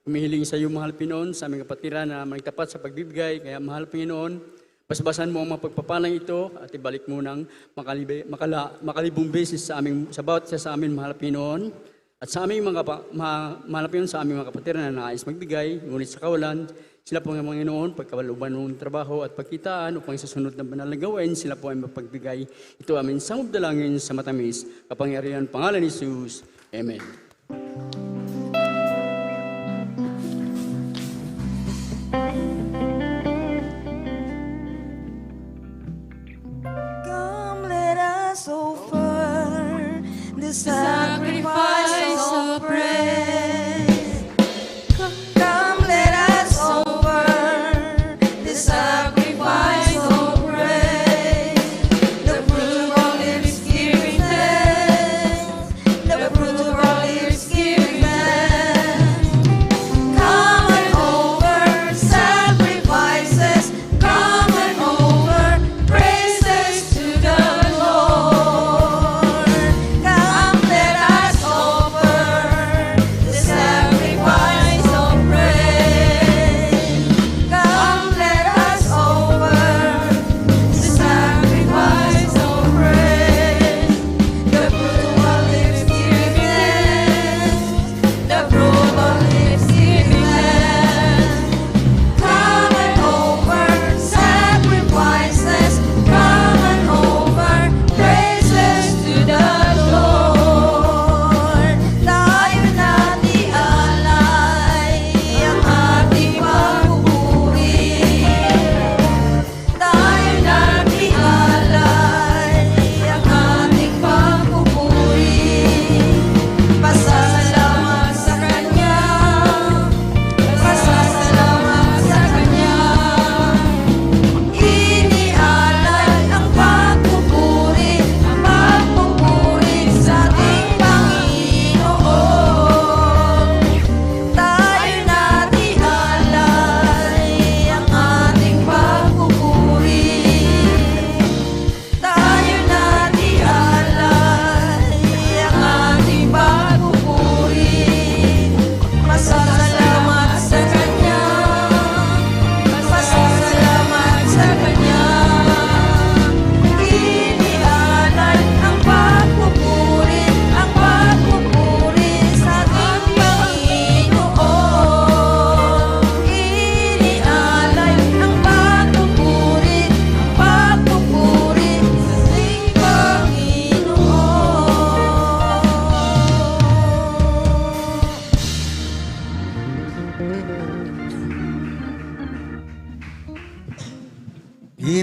humihiling sa iyo, mahal Panginoon, sa aming kapatiran na magtapat sa pagbibigay. Kaya mahal Panginoon, basbasan mo ang mga pagpapalang ito at ibalik mo ng makalibong beses sa bawat isa sa amin, mahal Panginoon. At sa aming mahal Panginoon, sa aming mga kapatiran na nais magbigay, ngunit sa kawalan, sila po ng Panginoon, pagkawaluban ng trabaho at pagkitaan upang sa sunod na banal na gawain, sila po ay mapagbigay. Ito amin sa dalangin sa matamis, kapangyarihan pangalan ni Jesus. Amen. Offer the sacrifice of praise. Come, let us offer the sacrifice of praise. The fruit of our lips giving thanks. The fruit of our lips giving thanks.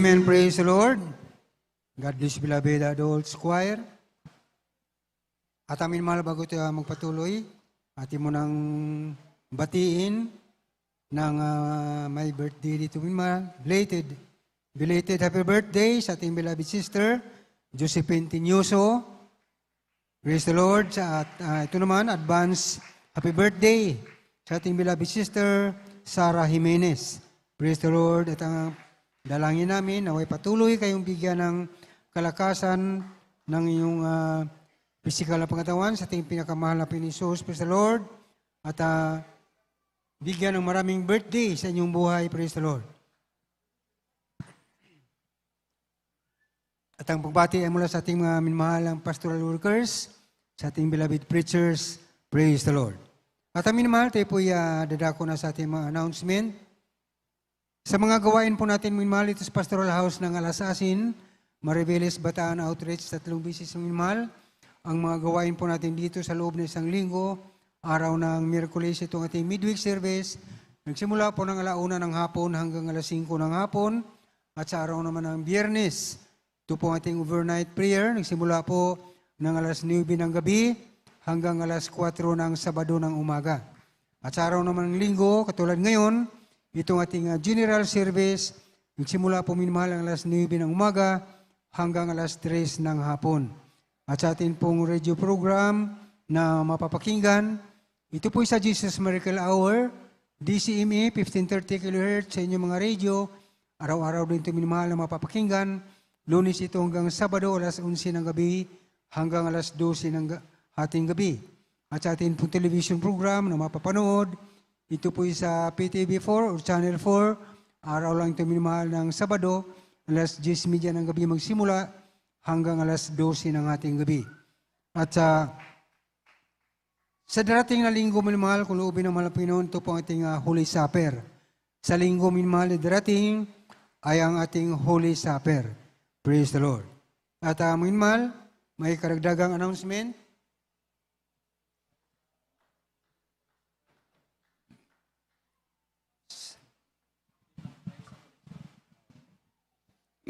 Amen. Praise the Lord. God bless beloved adults choir. At amin mahal bago tayo magpatuloy, atin mo nang batiin ng my birthday dito minmal. Belated happy birthday sa ating beloved sister, Josephine Tinyoso. Praise the Lord. At ito naman, advance happy birthday sa ating beloved sister, Sarah Jimenez. Praise the Lord. At ang dalangin namin, naway patuloy kayong bigyan ng kalakasan ng iyong physical na pangatawan sa ating pinakamahal na Pinisos. Praise the Lord. At bigyan ng maraming birthday sa inyong buhay. Praise the Lord. At ang pagbati ay mula sa ating mga minmahalang pastoral workers, sa ating beloved preachers. Praise the Lord. At ang minmahal, tayo po dadako na sa ating mga announcement. Sa mga gawain po natin minmahal, ito sa Pastoral House ng Alasasin, Maribeles, Bataan Outreach, 3 bisis minmahal. Ang mga gawain po natin dito sa loob ng isang linggo, araw ng Miyerkules, itong ating midweek service. Nagsimula po ng 1:00 ng hapon hanggang 5:00 ng hapon. At sa araw naman ng Biyernes, ito po ating overnight prayer. Nagsimula po ng 9:00 ng gabi hanggang 4:00 ng Sabado ng umaga. At sa araw naman ng linggo, katulad ngayon, itong ating general service, nagsimula po minimahal ang 9:00 ng umaga hanggang 3:00 ng hapon. At sa ating pong radio program na mapapakinggan, ito po sa Jesus Miracle Hour, DCMA 1530 kHz sa inyong mga radio. Araw-araw din ito minimahal na mapapakinggan. Lunes ito hanggang Sabado, 11:00 ng gabi hanggang 12:00 ng ating gabi. At sa ating pong television program na mapapanood, ito po sa PTV4 or Channel 4. Araw lang ito minimahal ng Sabado, 10:30 ng gabi magsimula hanggang 12:00 ng ating gabi. At sa darating na linggo minimahal, kung loobin ng Malapinon, ito po ang ating Holy Supper. Sa linggo minimahal na darating ay ang ating Holy Supper. Praise the Lord. At minimahal, may karagdagang announcement.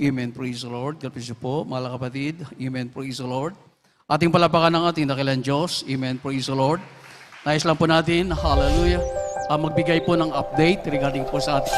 Amen. Praise the Lord. God bless you po, mga kapatid. Amen. Praise the Lord. Ating palapakan ng ating dakilang Diyos. Amen. Praise the Lord. Nais lang po natin, hallelujah, magbigay po ng update regarding po sa ating